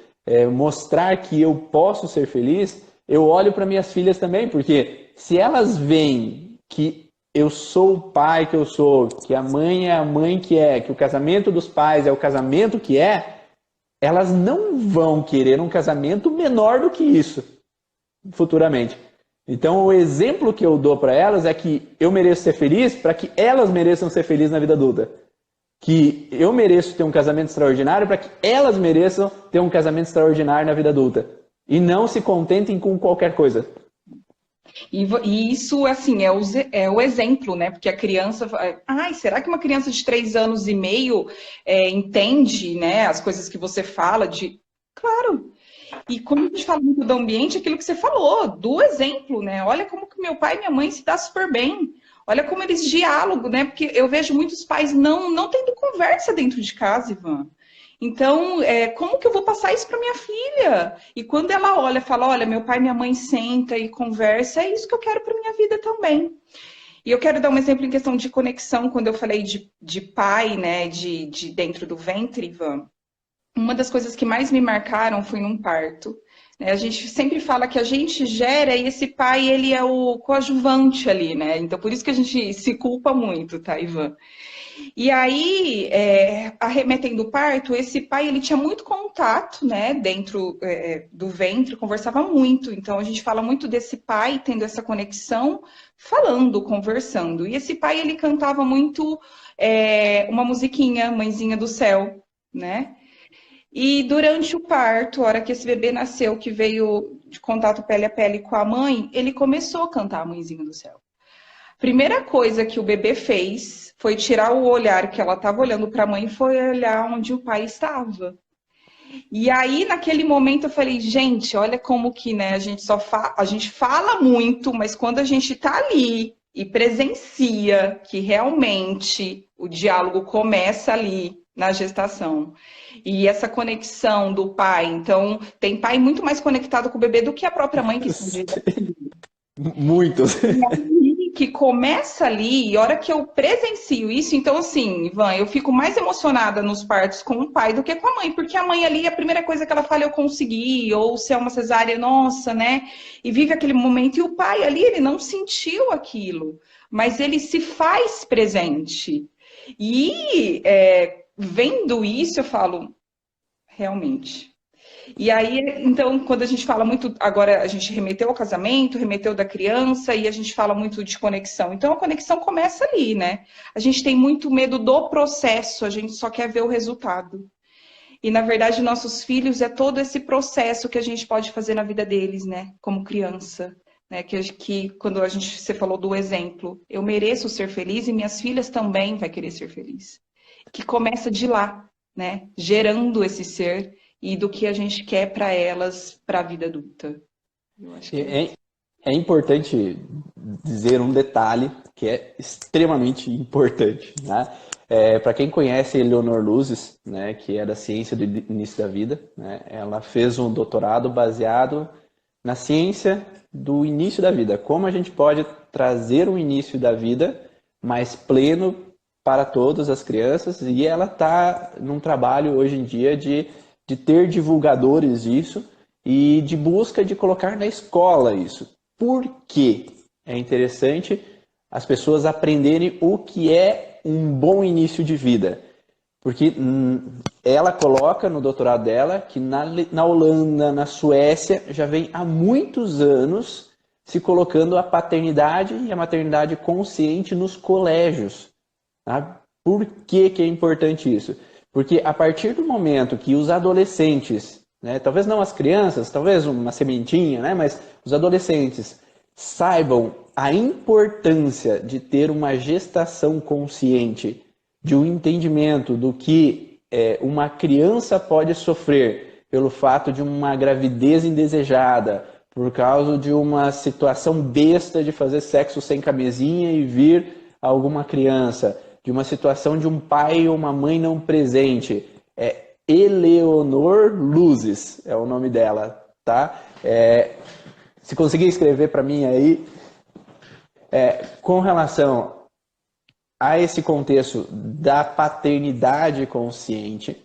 mostrar que eu posso ser feliz, eu olho para minhas filhas também, porque se elas veem que eu sou o pai que eu sou, que a mãe é a mãe que é, que o casamento dos pais é o casamento que é, elas não vão querer um casamento menor do que isso futuramente. Então, o exemplo que eu dou para elas é que eu mereço ser feliz para que elas mereçam ser felizes na vida adulta. Que eu mereço ter um casamento extraordinário para que elas mereçam ter um casamento extraordinário na vida adulta. E não se contentem com qualquer coisa. E isso, assim, é o exemplo, né? Porque a criança... será que uma criança de 3 anos e meio entende, né, as coisas que você fala? Claro! E quando a gente fala muito do ambiente, aquilo que você falou, do exemplo, né? Olha como que meu pai e minha mãe se dão super bem. Olha como eles dialogam, né? Porque eu vejo muitos pais não tendo conversa dentro de casa, Ivan. Então, como que eu vou passar isso para minha filha? E quando ela olha, fala, olha, meu pai e minha mãe senta e conversa, é isso que eu quero para minha vida também. E eu quero dar um exemplo em questão de conexão, quando eu falei de pai, né, de dentro do ventre, Ivan. Uma das coisas que mais me marcaram foi num parto. A gente sempre fala que a gente gera e esse pai, ele é o coadjuvante ali, né? Então, por isso que a gente se culpa muito, tá, Ivan? E aí, arremetendo o parto, esse pai, ele tinha muito contato, né, dentro do ventre, conversava muito. Então, a gente fala muito desse pai tendo essa conexão, falando, conversando. E esse pai, ele cantava muito uma musiquinha, Mãezinha do Céu, né? E durante o parto, a hora que esse bebê nasceu, que veio de contato pele a pele com a mãe, ele começou a cantar a Mãezinha do Céu. Primeira coisa que o bebê fez foi tirar o olhar que ela estava olhando para a mãe e foi olhar onde o pai estava. E aí, naquele momento, eu falei, gente, olha como que, né, a gente fala muito, mas quando a gente está ali e presencia que realmente o diálogo começa ali na gestação. E essa conexão do pai, então, tem pai muito mais conectado com o bebê do que a própria mãe que esconde. Muitos. Que começa ali, e a hora que eu presencio isso, então assim, Ivan, eu fico mais emocionada nos partos com o pai do que com a mãe, porque a mãe ali, a primeira coisa que ela fala, eu consegui, ou se é uma cesárea, nossa, né? E vive aquele momento, e o pai ali, ele não sentiu aquilo, mas ele se faz presente. E vendo isso, eu falo, realmente. E aí, então, quando a gente fala muito, agora a gente remeteu ao casamento, remeteu da criança, e a gente fala muito de conexão. Então, a conexão começa ali, né? A gente tem muito medo do processo, a gente só quer ver o resultado. E, na verdade, nossos filhos é todo esse processo que a gente pode fazer na vida deles, né? Como criança. Né? Que quando você falou do exemplo, eu mereço ser feliz e minhas filhas também vão querer ser felizes. Que começa de lá, né? Gerando esse ser e do que a gente quer para elas, para a vida adulta. Eu acho que é importante dizer um detalhe que é extremamente importante, né? Para quem conhece Eleonor Luzes, né, que é da ciência do início da vida, né, ela fez um doutorado baseado na ciência do início da vida, como a gente pode trazer um início da vida mais pleno para todas as crianças, e ela está num trabalho hoje em dia de ter divulgadores disso e de busca de colocar na escola isso. Por quê? É interessante as pessoas aprenderem o que é um bom início de vida. Porque ela coloca no doutorado dela que na Holanda, na Suécia, já vem há muitos anos se colocando a paternidade e a maternidade consciente nos colégios. Tá? Por que é importante isso? Porque a partir do momento que os adolescentes, né, talvez não as crianças, talvez uma sementinha, né, mas os adolescentes saibam a importância de ter uma gestação consciente, de um entendimento do que uma criança pode sofrer pelo fato de uma gravidez indesejada, por causa de uma situação besta de fazer sexo sem camisinha e vir alguma criança, de uma situação de um pai ou uma mãe não presente. É Eleonor Luzes, é o nome dela, tá? Se conseguir escrever para mim aí, com relação a esse contexto da paternidade consciente,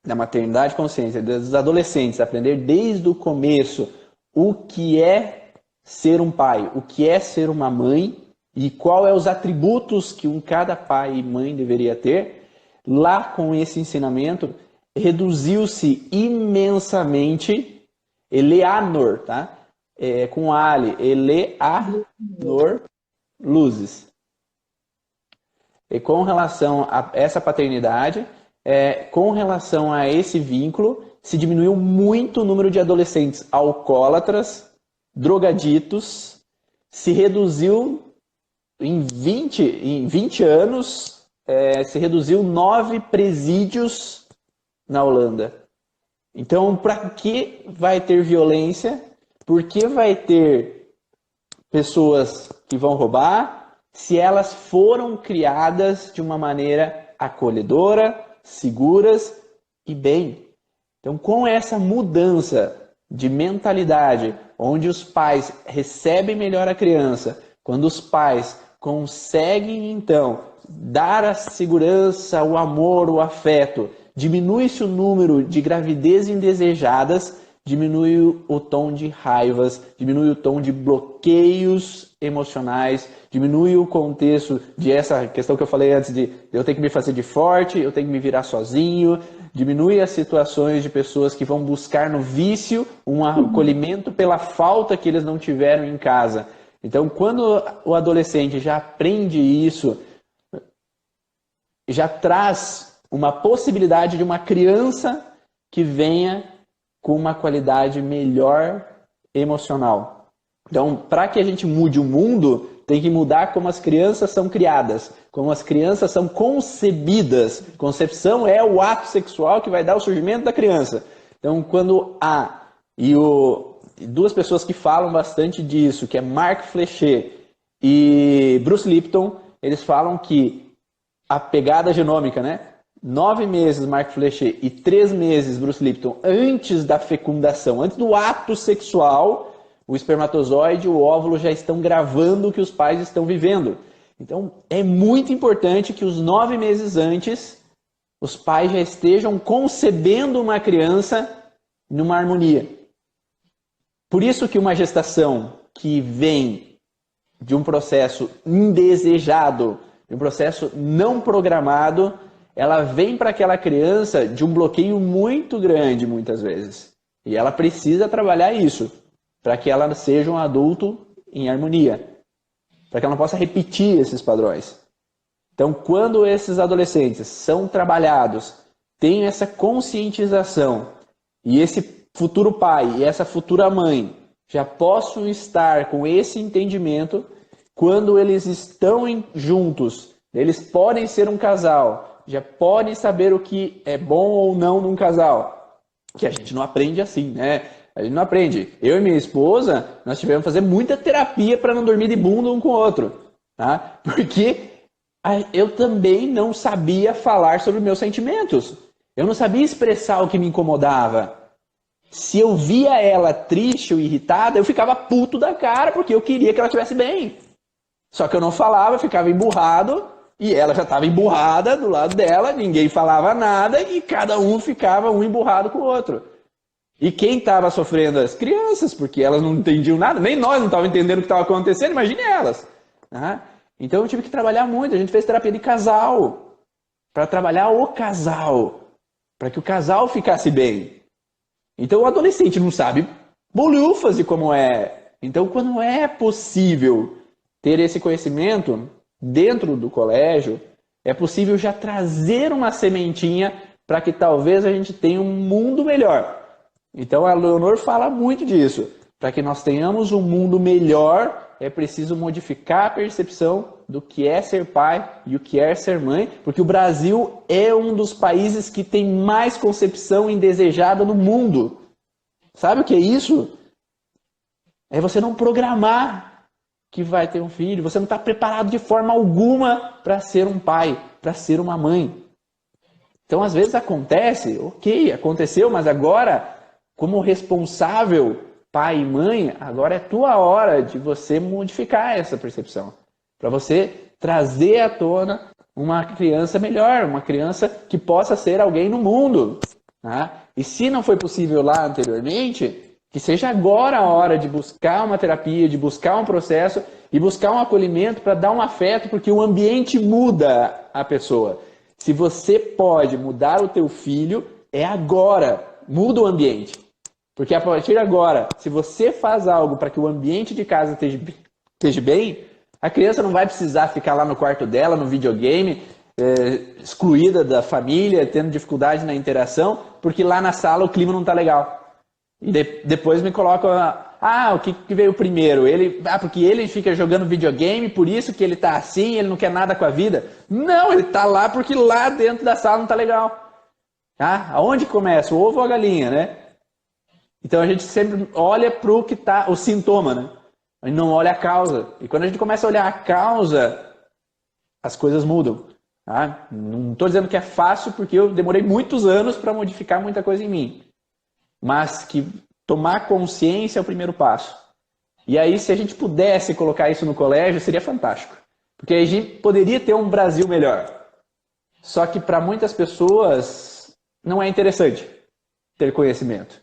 da maternidade consciente, dos adolescentes, aprender desde o começo o que é ser um pai, o que é ser uma mãe e qual é os atributos que cada pai e mãe deveria ter, lá com esse ensinamento, reduziu-se imensamente Eleanor, tá? Com Ali, Eleanor Luzes. E com relação a essa paternidade, com relação a esse vínculo, se diminuiu muito o número de adolescentes alcoólatras, drogaditos, se reduziu em 20 anos, se reduziu 9 presídios na Holanda. Então, para que vai ter violência? Por que vai ter pessoas que vão roubar? Se elas foram criadas de uma maneira acolhedora, seguras e bem. Então, com essa mudança de mentalidade, onde os pais recebem melhor a criança, quando os pais conseguem, então, dar a segurança, o amor, o afeto, diminui-se o número de gravidez indesejadas, diminui o tom de raivas, diminui o tom de bloqueios emocionais, diminui o contexto de essa questão que eu falei antes de eu tenho que me fazer de forte, eu tenho que me virar sozinho, diminui as situações de pessoas que vão buscar no vício um acolhimento pela falta que eles não tiveram em casa. Então, quando o adolescente já aprende isso, já traz uma possibilidade de uma criança que venha com uma qualidade melhor emocional. Então, para que a gente mude o mundo, tem que mudar como as crianças são criadas, como as crianças são concebidas. Concepção é o ato sexual que vai dar o surgimento da criança. Então, quando duas pessoas que falam bastante disso, que é Mark Flechet e Bruce Lipton, eles falam que a pegada genômica, né? 9 meses Mark Flechet e 3 meses Bruce Lipton antes da fecundação, antes do ato sexual, o espermatozoide e o óvulo já estão gravando o que os pais estão vivendo. Então, é muito importante que os 9 meses antes, os pais já estejam concebendo uma criança numa harmonia. Por isso que uma gestação que vem de um processo indesejado, de um processo não programado, ela vem para aquela criança de um bloqueio muito grande, muitas vezes. E ela precisa trabalhar isso, para que ela seja um adulto em harmonia, para que ela não possa repetir esses padrões. Então, quando esses adolescentes são trabalhados, têm essa conscientização, e esse futuro pai e essa futura mãe já possam estar com esse entendimento, quando eles estão juntos, eles podem ser um casal, já podem saber o que é bom ou não num casal. Que a gente não aprende assim, né? A gente não aprende. Eu e minha esposa, nós tivemos que fazer muita terapia para não dormir de bunda um com o outro. Tá? Porque eu também não sabia falar sobre meus sentimentos. Eu não sabia expressar o que me incomodava. Se eu via ela triste ou irritada, eu ficava puto da cara, porque eu queria que ela estivesse bem. Só que eu não falava, eu ficava emburrado, e ela já estava emburrada do lado dela, ninguém falava nada, e cada um ficava um emburrado com o outro. E quem estava sofrendo? As crianças, porque elas não entendiam nada, nem nós não estávamos entendendo o que estava acontecendo, imagine elas. Então eu tive que trabalhar muito, a gente fez terapia de casal, para trabalhar o casal, para que o casal ficasse bem. Então o adolescente não sabe bolhufas de como é. Então quando é possível ter esse conhecimento dentro do colégio, é possível já trazer uma sementinha para que talvez a gente tenha um mundo melhor. Então a Leonor fala muito disso. Para que nós tenhamos um mundo melhor, é preciso modificar a percepção do que é ser pai e o que é ser mãe, porque o Brasil é um dos países que tem mais concepção indesejada no mundo. Sabe o que é isso? É você não programar que vai ter um filho. Você não está preparado de forma alguma para ser um pai, para ser uma mãe. Então, às vezes acontece, ok, aconteceu, mas agora, como responsável, pai e mãe, agora é tua hora de você modificar essa percepção. Para você trazer à tona uma criança melhor, uma criança que possa ser alguém no mundo. Tá? E se não foi possível lá anteriormente, que seja agora a hora de buscar uma terapia, de buscar um processo e buscar um acolhimento para dar um afeto, porque o ambiente muda a pessoa. Se você pode mudar o teu filho, é agora. Muda o ambiente. Porque a partir de agora, se você faz algo para que o ambiente de casa esteja bem, a criança não vai precisar ficar lá no quarto dela, no videogame, excluída da família, tendo dificuldade na interação, porque lá na sala o clima não está legal. E depois me colocam, o que veio primeiro? Porque ele fica jogando videogame, por isso que ele está assim, ele não quer nada com a vida. Não, ele está lá porque lá dentro da sala não está legal. Tá? Aonde começa? O ovo ou a galinha, né? Então a gente sempre olha para o que está, o sintoma, né? A gente não olha a causa. E quando a gente começa a olhar a causa, as coisas mudam. Tá? Não estou dizendo que é fácil, porque eu demorei muitos anos para modificar muita coisa em mim. Mas que tomar consciência é o primeiro passo. E aí, se a gente pudesse colocar isso no colégio, seria fantástico. Porque a gente poderia ter um Brasil melhor. Só que para muitas pessoas não é interessante ter conhecimento.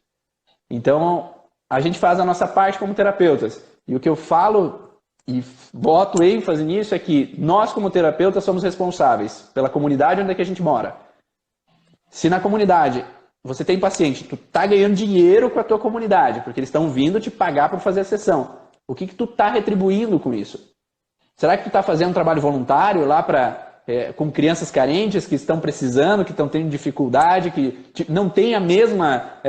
Então, a gente faz a nossa parte como terapeutas. E o que eu falo e boto ênfase nisso é que nós, como terapeutas, somos responsáveis pela comunidade onde é que a gente mora. Se na comunidade você tem paciente, tu tá ganhando dinheiro com a tua comunidade, porque eles estão vindo te pagar para fazer a sessão. O que tu tá retribuindo com isso? Será que tu tá fazendo um trabalho voluntário lá com crianças carentes que estão precisando, que estão tendo dificuldade, que não tem a mesma,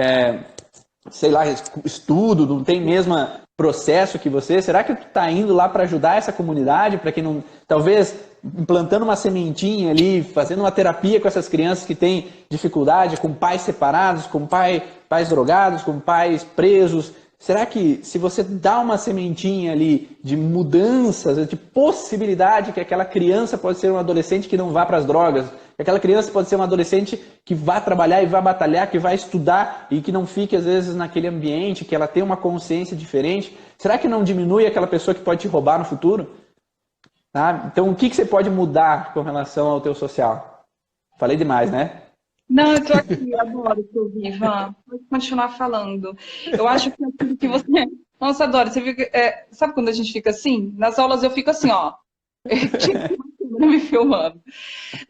estudo, não tem o mesmo processo que você? Será que tu tá indo lá para ajudar essa comunidade, para que não, talvez implantando uma sementinha ali, fazendo uma terapia com essas crianças que têm dificuldade, com pais separados, com pais drogados, com pais presos? Será que se você dá uma sementinha ali de mudanças, de possibilidade que aquela criança pode ser um adolescente que não vá para as drogas, que aquela criança pode ser um adolescente que vá trabalhar e vá batalhar, que vai estudar e que não fique às vezes naquele ambiente, que ela tenha uma consciência diferente, será que não diminui aquela pessoa que pode te roubar no futuro? Tá? Então, o que você pode mudar com relação ao teu social? Falei demais, né? Não, eu tô aqui, adoro te ouvir, Ivan. Pode continuar falando. Eu acho que aquilo que você... Nossa, adoro. Você fica... Sabe quando a gente fica assim? Nas aulas eu fico assim, ó. Me filmando.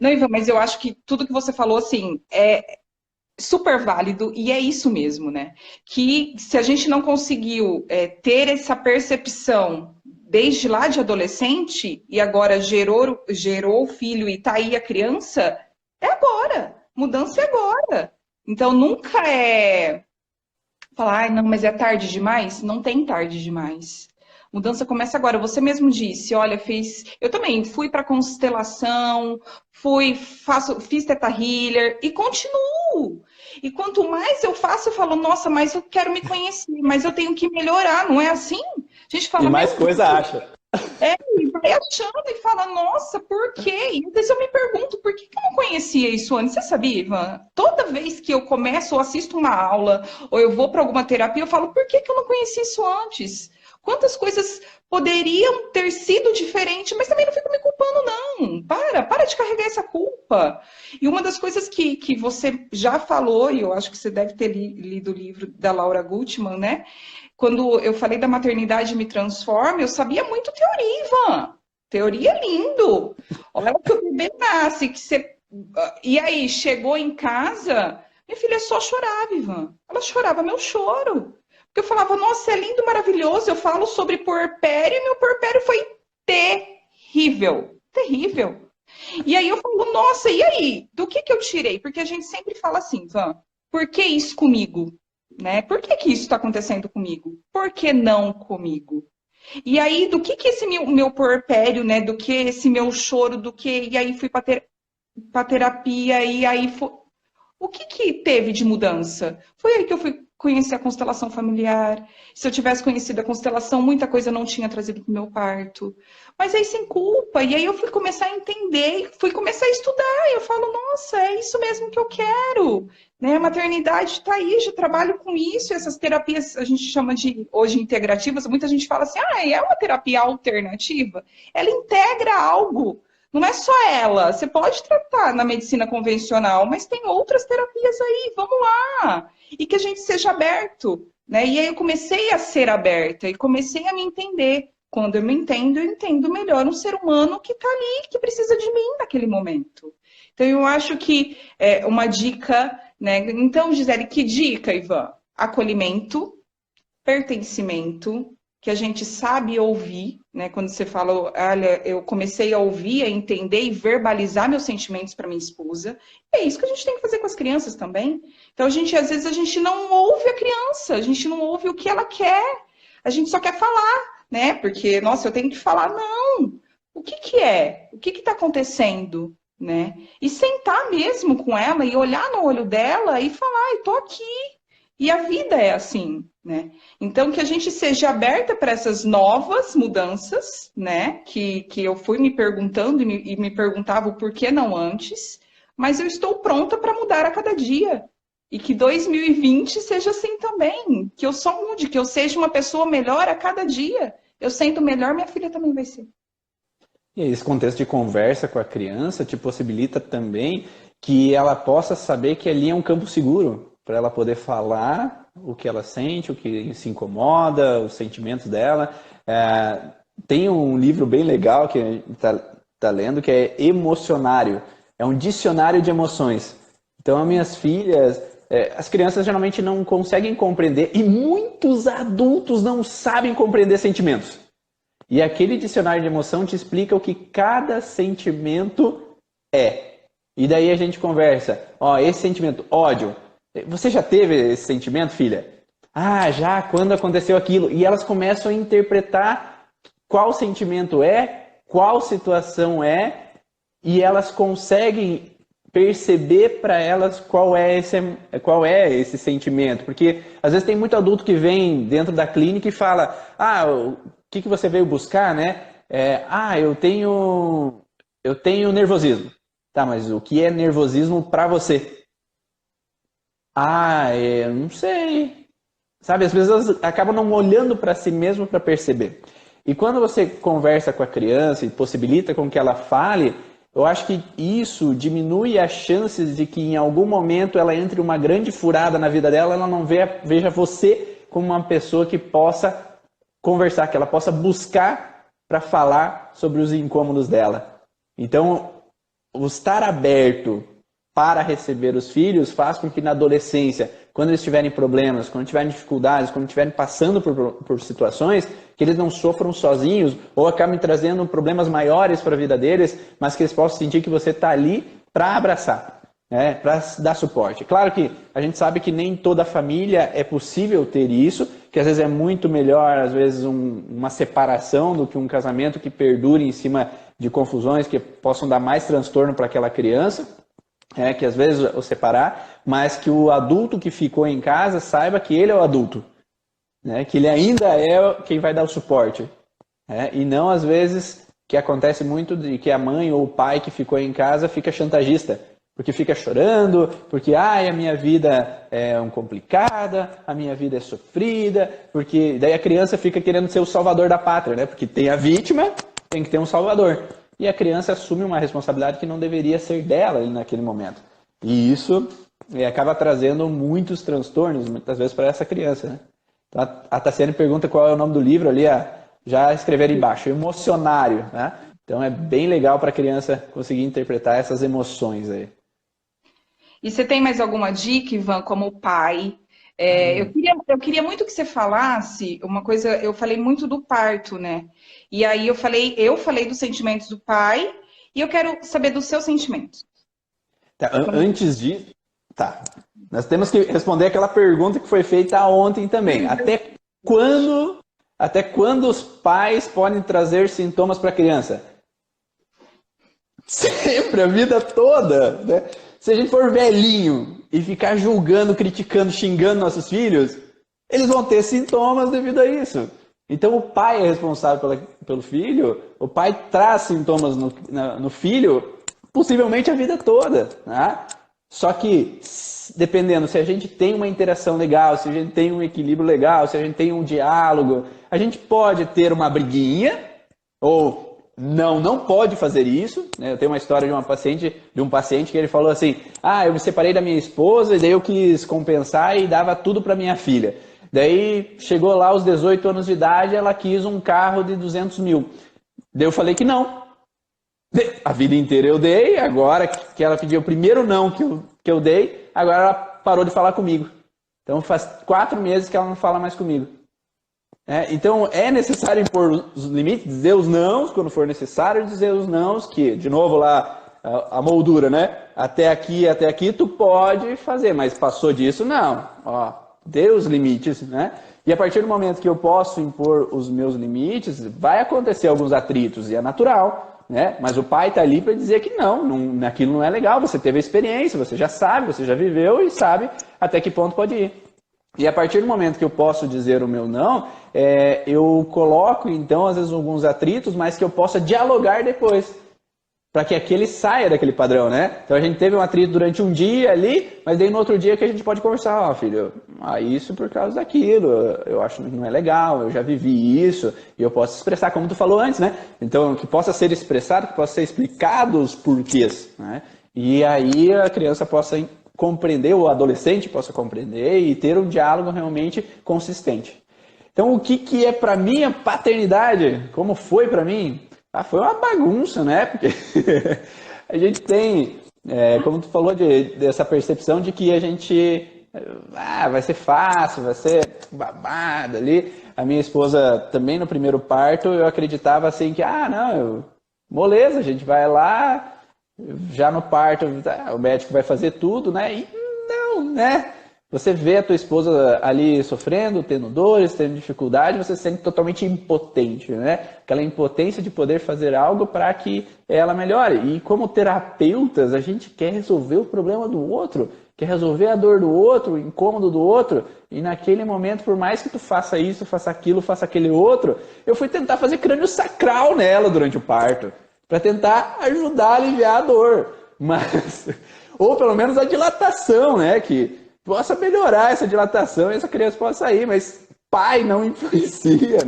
Não, Ivan, mas eu acho que tudo que você falou, assim, é super válido e é isso mesmo, né? Que se a gente não conseguiu ter essa percepção desde lá de adolescente e agora gerou o filho e tá aí a criança, é agora. Mudança é agora. Então nunca é falar, ai, não, mas é tarde demais. Não tem tarde demais. Mudança começa agora. Você mesmo disse, olha, eu também fui para constelação, fiz Theta Healer e continuo. E quanto mais eu faço, eu falo, nossa, mas eu quero me conhecer, mas eu tenho que melhorar, não é assim? A gente fala, e mais coisa acha. E vai achando e fala, nossa, por quê? E às vezes eu me pergunto, por que eu não conhecia isso antes? Você sabia, Ivan? Toda vez que eu começo ou assisto uma aula, ou eu vou para alguma terapia, eu falo, por que eu não conhecia isso antes? Quantas coisas poderiam ter sido diferentes, mas também não fico me culpando, não. Para de carregar essa culpa. E uma das coisas que você já falou, e eu acho que você deve ter lido o livro da Laura Gutman, né? Quando eu falei da maternidade me transforma, eu sabia muito teoria, Ivan. Teoria é lindo. Olha que o bebê nasce, que você... E aí, chegou em casa, minha filha só chorava, Ivan. Ela chorava meu choro. Porque eu falava, nossa, é lindo, maravilhoso. Eu falo sobre puerpério e meu puerpério foi terrível. Terrível. E aí eu falo, nossa, e aí? Do que eu tirei? Porque a gente sempre fala assim, Ivan, por que isso comigo? Né? Por que isso está acontecendo comigo? Por que não comigo? E aí, do que esse meu puerpério, né? Do que esse meu choro, do que... E aí fui para terapia, e aí... O que teve de mudança? Foi aí que eu fui conhecer a constelação familiar. Se eu tivesse conhecido a constelação, muita coisa eu não tinha trazido para o meu parto. Mas aí sem culpa. E aí eu fui começar a entender, fui começar a estudar. E eu falo, nossa, é isso mesmo que eu quero. Né? A maternidade está aí, já trabalho com isso. Essas terapias a gente chama de hoje integrativas. Muita gente fala assim, é uma terapia alternativa. Ela integra algo. Não é só ela. Você pode tratar na medicina convencional, mas tem outras terapias aí. Vamos lá. E que a gente seja aberto, né? E aí eu comecei a ser aberta e comecei a me entender. Quando eu entendo melhor um ser humano que está ali, que precisa de mim naquele momento. Então eu acho que é uma dica, né? Então, Gisele, que dica, Ivan? Acolhimento, pertencimento, que a gente sabe ouvir, né? Quando você fala, olha, eu comecei a ouvir, a entender e verbalizar meus sentimentos para minha esposa. É isso que a gente tem que fazer com as crianças também. Então, às vezes, a gente não ouve a criança, a gente não ouve o que ela quer, a gente só quer falar, né? Porque, nossa, eu tenho que falar, não. O que é? O que está acontecendo? Né? E sentar mesmo com ela e olhar no olho dela e falar, eu tô aqui. E a vida é assim, né? Então, que a gente seja aberta para essas novas mudanças, né? Que eu fui me perguntando e me perguntava o porquê não antes, mas eu estou pronta para mudar a cada dia. E que 2020 seja assim também. Que eu só mude, que eu seja uma pessoa melhor a cada dia. Eu sendo melhor, minha filha também vai ser. E esse contexto de conversa com a criança te possibilita também que ela possa saber que ali é um campo seguro, para ela poder falar o que ela sente, o que se incomoda, os sentimentos dela. Tem um livro bem legal que a gente está lendo, que é Emocionário. É um dicionário de emoções. Então, as minhas filhas, as crianças geralmente não conseguem compreender, e muitos adultos não sabem compreender sentimentos. E aquele dicionário de emoção te explica o que cada sentimento é. E daí a gente conversa, esse sentimento, ódio. Você já teve esse sentimento, filha? Ah, já, quando aconteceu aquilo. E elas começam a interpretar qual sentimento é, qual situação é, e elas conseguem perceber para elas qual é esse sentimento. Porque às vezes tem muito adulto que vem dentro da clínica e fala, o que você veio buscar, né? Eu tenho nervosismo. Tá, mas o que é nervosismo para você? Eu não sei. Sabe, as pessoas acabam não olhando para si mesmo para perceber. E quando você conversa com a criança e possibilita com que ela fale, eu acho que isso diminui as chances de que em algum momento ela entre uma grande furada na vida dela, ela não veja você como uma pessoa que possa conversar, que ela possa buscar para falar sobre os incômodos dela. Então, o estar aberto para receber os filhos faz com que na adolescência, quando eles tiverem problemas, quando tiverem dificuldades, quando estiverem passando por situações, que eles não sofram sozinhos ou acabem trazendo problemas maiores para a vida deles, mas que eles possam sentir que você está ali para abraçar, né, para dar suporte. Claro que a gente sabe que nem toda família é possível ter isso, que às vezes é muito melhor, às vezes, uma separação do que um casamento que perdure em cima de confusões que possam dar mais transtorno para aquela criança. Que às vezes o separar, mas que o adulto que ficou em casa saiba que ele é o adulto, né? Que ele ainda é quem vai dar o suporte, e não às vezes que acontece muito de que a mãe ou o pai que ficou em casa fica chantagista, porque fica chorando, porque a minha vida é complicada, a minha vida é sofrida, porque daí a criança fica querendo ser o salvador da pátria, né? Porque tem a vítima, tem que ter um salvador. E a criança assume uma responsabilidade que não deveria ser dela naquele momento. E isso acaba trazendo muitos transtornos, muitas vezes, para essa criança, né? Então, a Tassiane pergunta qual é o nome do livro ali, já escreveram embaixo, Emocionário, né? Então é bem legal para a criança conseguir interpretar essas emoções aí. E você tem mais alguma dica, Ivan, como pai? Eu queria muito que você falasse uma coisa, eu falei muito do parto, né? E aí eu falei dos sentimentos do pai e eu quero saber dos seus sentimentos. Tá, antes disso, nós temos que responder aquela pergunta que foi feita ontem também. Até quando os pais podem trazer sintomas para a criança? Sempre, a vida toda, né? Se a gente for velhinho e ficar julgando, criticando, xingando nossos filhos, eles vão ter sintomas devido a isso. Então o pai é responsável pelo filho, o pai traz sintomas no filho, possivelmente a vida toda. Tá? Só que, dependendo, se a gente tem uma interação legal, se a gente tem um equilíbrio legal, se a gente tem um diálogo, a gente pode ter uma briguinha, ou não pode fazer isso. Né? Eu tenho uma história de um paciente que ele falou assim, eu me separei da minha esposa e daí eu quis compensar e dava tudo para minha filha. Daí chegou lá aos 18 anos de idade, ela quis um carro de 200 mil. Daí eu falei que não. A vida inteira eu dei, agora que ela pediu o primeiro não que eu dei, agora ela parou de falar comigo. Então faz 4 meses que ela não fala mais comigo. Então é necessário impor os limites, dizer os nãos quando for necessário, dizer os nãos, que, de novo lá, a moldura, né? Até aqui tu pode fazer, mas passou disso, não. Dê os limites, né? E a partir do momento que eu posso impor os meus limites, vai acontecer alguns atritos, e é natural, né? Mas o pai está ali para dizer que não, aquilo não é legal, você teve a experiência, você já sabe, você já viveu e sabe até que ponto pode ir. E a partir do momento que eu posso dizer o meu não, eu coloco então às vezes alguns atritos, mas que eu possa dialogar depois, para que aquele saia daquele padrão, né? Então a gente teve um atrito durante um dia ali, mas daí no outro dia que a gente pode conversar, filho, isso por causa daquilo, eu acho que não é legal, eu já vivi isso, e eu posso expressar, como tu falou antes, né? Então que possa ser expressado, que possa ser explicado os porquês, né? E aí a criança possa compreender, o adolescente possa compreender e ter um diálogo realmente consistente. Então o que é para mim a paternidade? Como foi para mim? Foi uma bagunça, né? Porque a gente tem, como tu falou, dessa percepção de que a gente vai ser fácil, vai ser babado ali. A minha esposa também no primeiro parto, eu acreditava assim que, moleza, a gente vai lá, já no parto, o médico vai fazer tudo, né? E não, né? Você vê a tua esposa ali sofrendo, tendo dores, tendo dificuldade, você se sente totalmente impotente, né? Aquela impotência de poder fazer algo para que ela melhore. E como terapeutas, a gente quer resolver o problema do outro, quer resolver a dor do outro, o incômodo do outro. E naquele momento, por mais que tu faça isso, faça aquilo, faça aquele outro, eu fui tentar fazer crânio sacral nela durante o parto, para tentar ajudar a aliviar a dor. Ou pelo menos a dilatação, né? Que possa melhorar essa dilatação e essa criança possa sair, mas pai não influencia,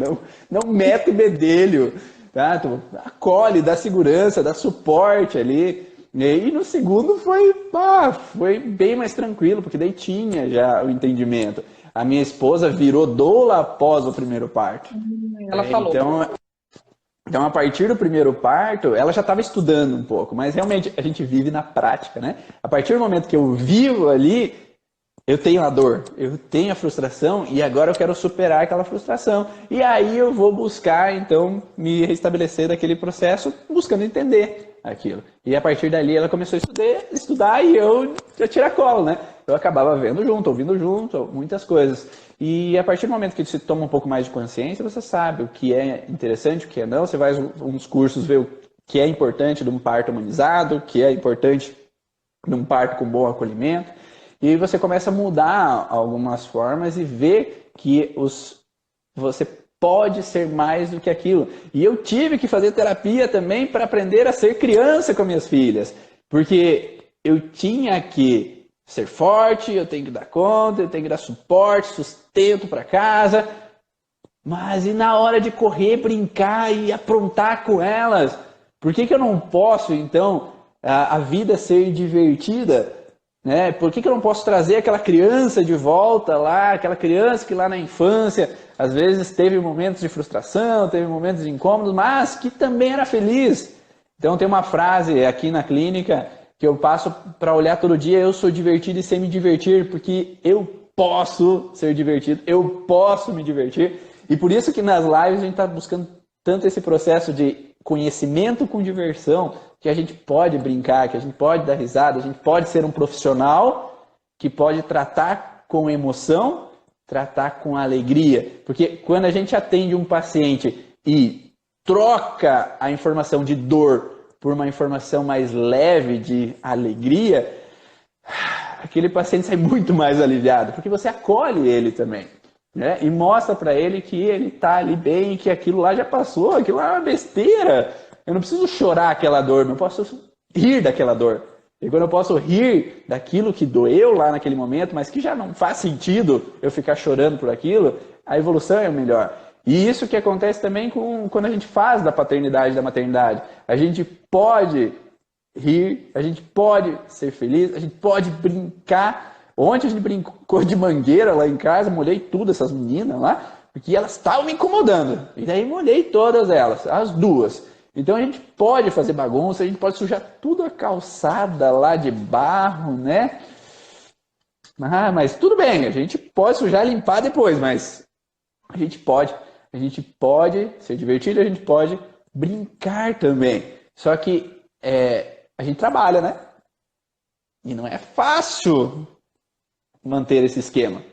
não mete bedelho, tá? Tu acolhe, dá segurança, dá suporte ali. E no segundo foi bem mais tranquilo, porque daí tinha já o entendimento. A minha esposa virou doula após o primeiro parto. Ela falou. Então, a partir do primeiro parto, ela já estava estudando um pouco, mas realmente a gente vive na prática, né? A partir do momento que eu vivo ali, eu tenho a dor, eu tenho a frustração e agora eu quero superar aquela frustração. E aí eu vou buscar, então, me restabelecer daquele processo, buscando entender aquilo. E a partir dali ela começou a estudar e eu já tiracolo, né? Eu acabava vendo junto, ouvindo junto, muitas coisas. E a partir do momento que você toma um pouco mais de consciência, você sabe o que é interessante, o que é não. Você vai uns cursos ver o que é importante de um parto humanizado, o que é importante de um parto com bom acolhimento. E você começa a mudar algumas formas e ver que você pode ser mais do que aquilo. E eu tive que fazer terapia também para aprender a ser criança com minhas filhas. Porque eu tinha que ser forte, eu tenho que dar conta, eu tenho que dar suporte, sustento para casa. Mas e na hora de correr, brincar e aprontar com elas? Por que eu não posso, então, a vida ser divertida? Né? Por que eu não posso trazer aquela criança de volta lá, aquela criança que lá na infância, às vezes teve momentos de frustração, teve momentos de incômodos, mas que também era feliz. Então tem uma frase aqui na clínica que eu passo para olhar todo dia: eu sou divertido e sei me divertir, porque eu posso ser divertido, eu posso me divertir. E por isso que nas lives a gente está buscando tanto esse processo de conhecimento com diversão, que a gente pode brincar, que a gente pode dar risada, a gente pode ser um profissional que pode tratar com emoção, tratar com alegria. Porque quando a gente atende um paciente e troca a informação de dor por uma informação mais leve de alegria, aquele paciente sai muito mais aliviado, porque você acolhe ele também, né? E mostra para ele que ele está ali bem, que aquilo lá já passou, aquilo lá é uma besteira. Eu não preciso chorar aquela dor, não posso rir daquela dor. E quando eu posso rir daquilo que doeu lá naquele momento, mas que já não faz sentido eu ficar chorando por aquilo, a evolução é melhor. E isso que acontece também quando a gente faz da paternidade e da maternidade. A gente pode rir, a gente pode ser feliz, a gente pode brincar. Ontem a gente brincou de mangueira lá em casa, molhei tudo essas meninas lá, porque elas estavam me incomodando. E daí molhei todas elas, as duas. Então a gente pode fazer bagunça, a gente pode sujar tudo a calçada lá de barro, né? Ah, mas tudo bem, a gente pode sujar e limpar depois, mas a gente pode ser divertido, a gente pode brincar também. Só que a gente trabalha, né? E não é fácil manter esse esquema.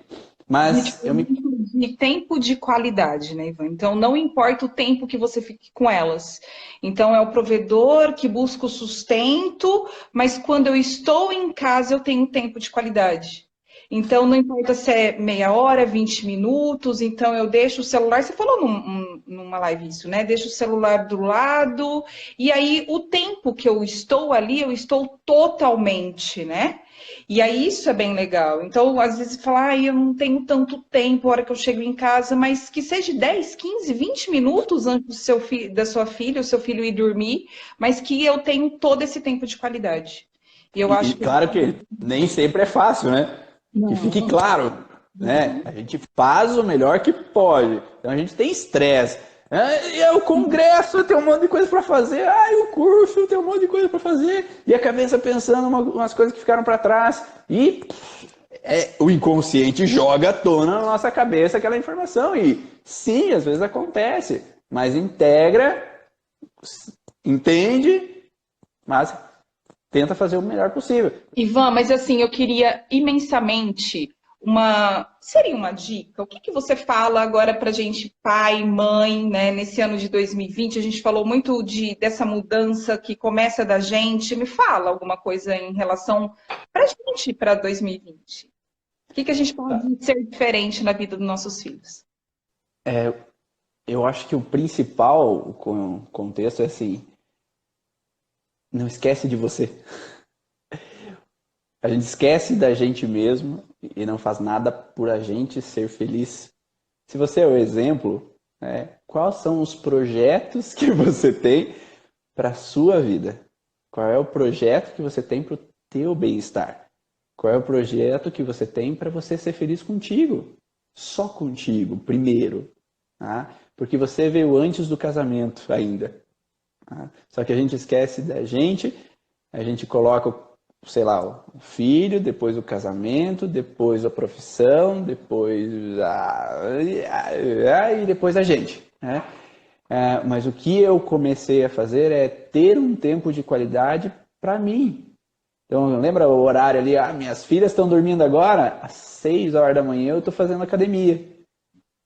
Mas eu me... de tempo de qualidade, né, Ivan? Então, não importa o tempo que você fique com elas. Então, é o provedor que busca o sustento, mas quando eu estou em casa, eu tenho tempo de qualidade. Então, não importa se é meia hora, 20 minutos, então eu deixo o celular, você falou numa live isso, né? Deixo o celular do lado, e aí o tempo que eu estou ali, eu estou totalmente, né? E aí isso é bem legal. Então, às vezes, falar, eu não tenho tanto tempo a hora que eu chego em casa, mas que seja 10, 15, 20 minutos antes da sua filha, o seu filho ir dormir, mas que eu tenho todo esse tempo de qualidade. E eu acho que... Claro que nem sempre é fácil, né? Não. Que fique claro, né? A gente faz o melhor que pode. Então a gente tem estresse. O congresso tem um monte de coisa para fazer. O curso tem um monte de coisa para fazer. E a cabeça pensando umas coisas que ficaram para trás. E o inconsciente joga à tona na nossa cabeça aquela informação. E sim, às vezes acontece. Mas integra, entende, mas tenta fazer o melhor possível. Ivan, mas assim, eu queria imensamente seria uma dica? O que você fala agora pra gente, pai, mãe, né? Nesse ano de 2020, a gente falou muito dessa mudança que começa da gente. Me fala alguma coisa em relação pra gente para 2020. O que a gente pode ser diferente na vida dos nossos filhos? Eu acho que o principal contexto é assim, não esquece de você. A gente esquece da gente mesmo e não faz nada por a gente ser feliz. Se você é o exemplo, quais são os projetos que você tem para a sua vida? Qual é o projeto que você tem para o teu bem-estar? Qual é o projeto que você tem para você ser feliz contigo? Só contigo, primeiro. Tá? Porque você veio antes do casamento ainda. Tá? Só que a gente esquece da gente, a gente coloca, sei lá, o filho, depois o casamento, depois a profissão, depois e depois a gente. Né? Mas o que eu comecei a fazer é ter um tempo de qualidade para mim. Então, lembra o horário ali? Minhas filhas estão dormindo agora, às 6 horas da manhã eu estou fazendo academia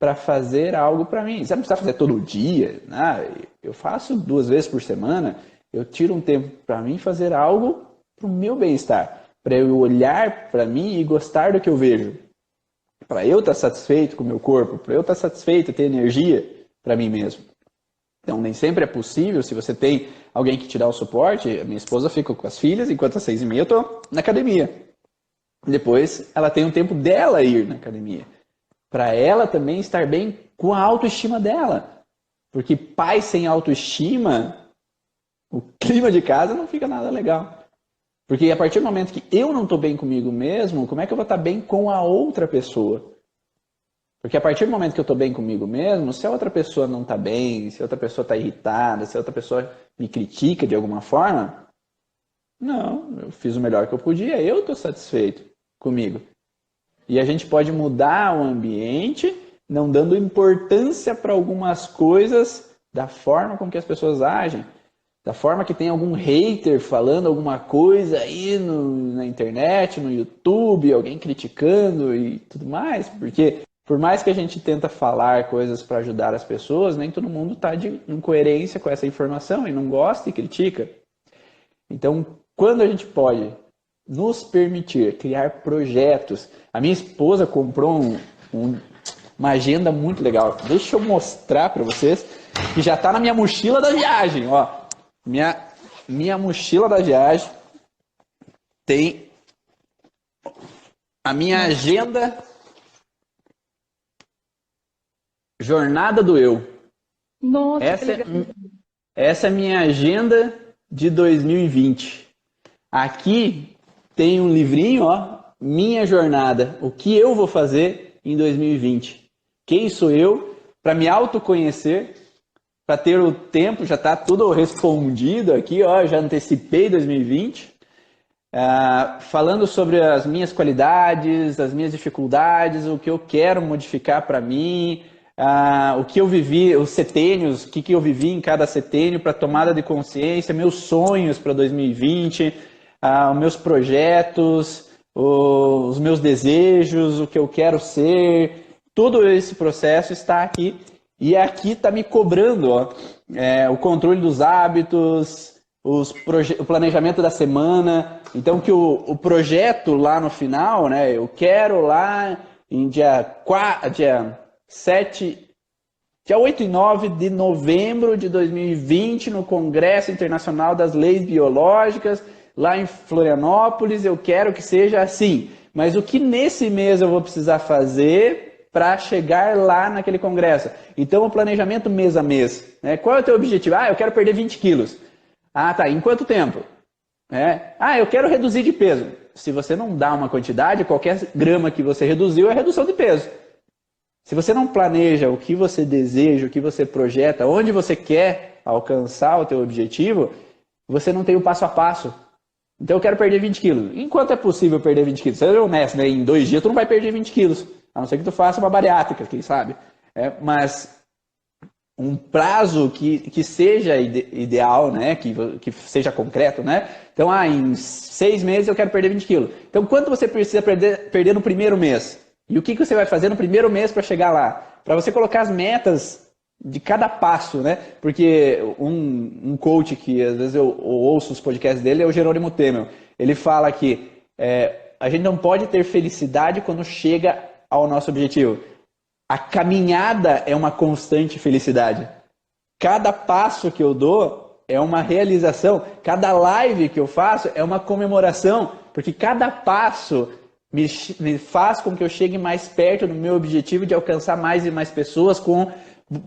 para fazer algo para mim. Você não precisa fazer todo dia, né? Eu faço 2 vezes por semana, eu tiro um tempo para mim fazer algo para o meu bem-estar, para eu olhar para mim e gostar do que eu vejo, para eu estar satisfeito com o meu corpo, para eu estar satisfeito e ter energia para mim mesmo. Então, nem sempre é possível, se você tem alguém que te dá o suporte, a minha esposa fica com as filhas, enquanto às 6h30 eu estou na academia. Depois, ela tem um tempo dela ir na academia, para ela também estar bem com a autoestima dela. Porque pai sem autoestima, o clima de casa não fica nada legal. Porque a partir do momento que eu não estou bem comigo mesmo, como é que eu vou estar bem com a outra pessoa? Porque a partir do momento que eu estou bem comigo mesmo, se a outra pessoa não está bem, se a outra pessoa está irritada, se a outra pessoa me critica de alguma forma, não, eu fiz o melhor que eu podia, eu estou satisfeito comigo. E a gente pode mudar o ambiente, não dando importância para algumas coisas da forma com que as pessoas agem. Da forma que tem algum hater falando alguma coisa aí na internet, no YouTube, alguém criticando e tudo mais. Porque por mais que a gente tenta falar coisas para ajudar as pessoas, nem todo mundo está de incoerência com essa informação e não gosta e critica. Então, quando a gente pode nos permitir criar projetos. A minha esposa comprou uma agenda muito legal. Deixa eu mostrar para vocês que já está na minha mochila da viagem. Ó, minha mochila da viagem tem a minha agenda Jornada do Eu. Nossa, que legal. Essa é a minha agenda de 2020. Aqui tem um livrinho, ó, Minha Jornada, o que eu vou fazer em 2020. Quem sou eu para me autoconhecer, para ter o tempo, já está tudo respondido aqui, ó, já antecipei 2020. Falando sobre as minhas qualidades, as minhas dificuldades, o que eu quero modificar para mim, o que eu vivi, os setênios, o que eu vivi em cada setênio para tomada de consciência, meus sonhos para 2020, os meus projetos, os meus desejos, o que eu quero ser, todo esse processo está aqui. E aqui está me cobrando, ó, o controle dos hábitos, o planejamento da semana. Então, que o projeto lá no final, né, eu quero lá em dia 8 e 9 de novembro de 2020, no Congresso Internacional das Leis Biológicas, lá em Florianópolis, eu quero que seja assim. Mas o que nesse mês eu vou precisar fazer para chegar lá naquele congresso? Então, o planejamento mês a mês. Né? Qual é o teu objetivo? Eu quero perder 20 quilos. Tá. Em quanto tempo? Eu quero reduzir de peso. Se você não dá uma quantidade, qualquer grama que você reduziu é redução de peso. Se você não planeja o que você deseja, o que você projeta, onde você quer alcançar o teu objetivo, você não tem o passo a passo. Então eu quero perder 20 quilos. Enquanto é possível perder 20 quilos? Seja honesto, né? Em 2 dias tu não vai perder 20 quilos. A não ser que tu faça uma bariátrica, quem sabe. Mas um prazo que seja ideal, né? Que seja concreto, né? Então, em 6 meses eu quero perder 20 quilos. Então, quanto você precisa perder no primeiro mês? E o que você vai fazer no primeiro mês para chegar lá? Para você colocar as metas de cada passo, né? Porque um coach que às vezes eu ouço os podcasts dele é o Jerônimo Temel. Ele fala que a gente não pode ter felicidade quando chega ao nosso objetivo. A caminhada é uma constante felicidade. Cada passo que eu dou é uma realização. Cada live que eu faço é uma comemoração. Porque cada passo me faz com que eu chegue mais perto do meu objetivo de alcançar mais e mais pessoas,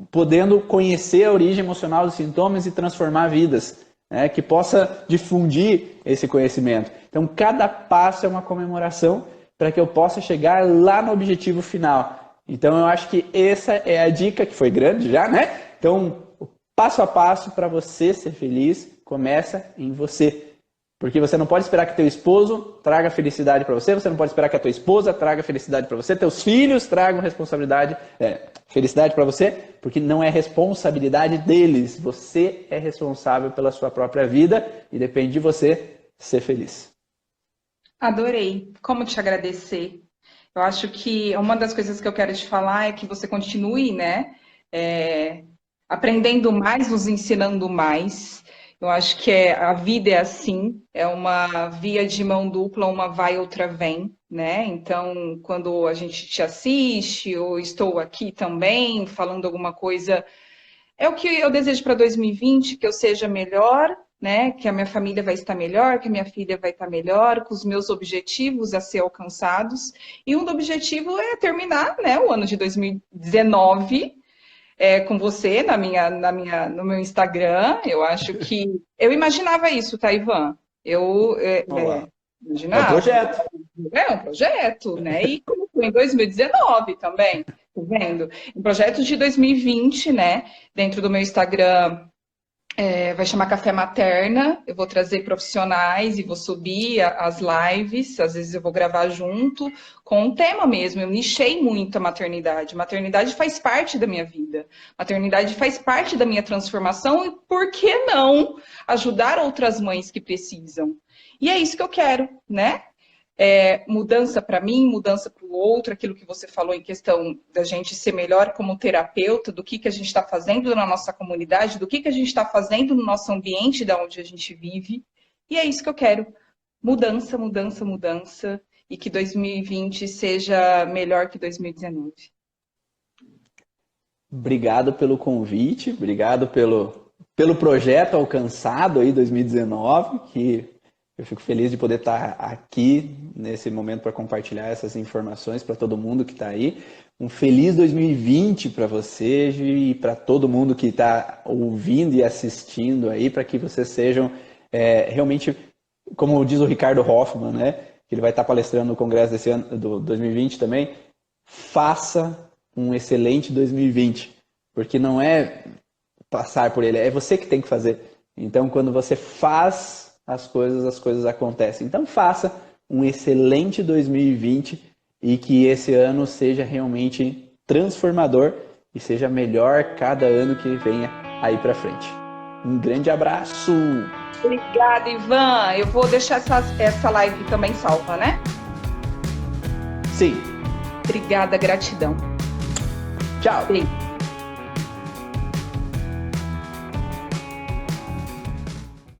podendo conhecer a origem emocional dos sintomas e transformar vidas, né? Que possa difundir esse conhecimento. Então, cada passo é uma comemoração para que eu possa chegar lá no objetivo final. Então, eu acho que essa é a dica, que foi grande já, né? Então, o passo a passo para você ser feliz começa em você. Porque você não pode esperar que teu esposo traga felicidade para você, você não pode esperar que a tua esposa traga felicidade para você, teus filhos tragam felicidade para você, porque não é responsabilidade deles. Você é responsável pela sua própria vida e depende de você ser feliz. Adorei. Como te agradecer? Eu acho que uma das coisas que eu quero te falar é que você continue, né? Aprendendo mais, nos ensinando mais. Eu acho que a vida é assim, é uma via de mão dupla, uma vai, outra vem, né? Então, quando a gente te assiste, ou estou aqui também falando alguma coisa, é o que eu desejo para 2020, que eu seja melhor, né? Que a minha família vai estar melhor, que a minha filha vai estar melhor, com os meus objetivos a ser alcançados. E um do objetivo é terminar, né, o ano de 2019 com você no meu Instagram. Eu acho que eu imaginava isso, tá, Ivan? Eu imaginava. É um projeto. É um projeto, né? E como foi em 2019 também, tá vendo? Um projeto de 2020, né? Dentro do meu Instagram. Vai chamar Café Materna, eu vou trazer profissionais e vou subir as lives, às vezes eu vou gravar junto, com um tema mesmo. Eu nichei muito a maternidade. Maternidade faz parte da minha vida. Maternidade faz parte da minha transformação, e por que não ajudar outras mães que precisam? E é isso que eu quero, né? Mudança para mim, mudança para o outro, aquilo que você falou em questão da gente ser melhor como terapeuta, do que a gente está fazendo na nossa comunidade, do que a gente está fazendo no nosso ambiente, da onde a gente vive. E é isso que eu quero. mudança, mudança, mudança, e que 2020 seja melhor que 2019. Obrigado pelo convite, obrigado pelo projeto alcançado aí 2019, que eu fico feliz de poder estar aqui nesse momento para compartilhar essas informações para todo mundo que está aí. Um feliz 2020 para você e para todo mundo que está ouvindo e assistindo aí, para que vocês sejam realmente, como diz o Ricardo Hoffman, né, que ele vai estar palestrando no congresso desse ano, do 2020 também, faça um excelente 2020, porque não é passar por ele, é você que tem que fazer. Então, quando você faz as coisas acontecem. Então, faça um excelente 2020 e que esse ano seja realmente transformador e seja melhor cada ano que venha aí para frente. Um grande abraço! Obrigada, Ivan. Eu vou deixar essa live também salva, né? Sim. Obrigada, gratidão. Tchau. Beijo.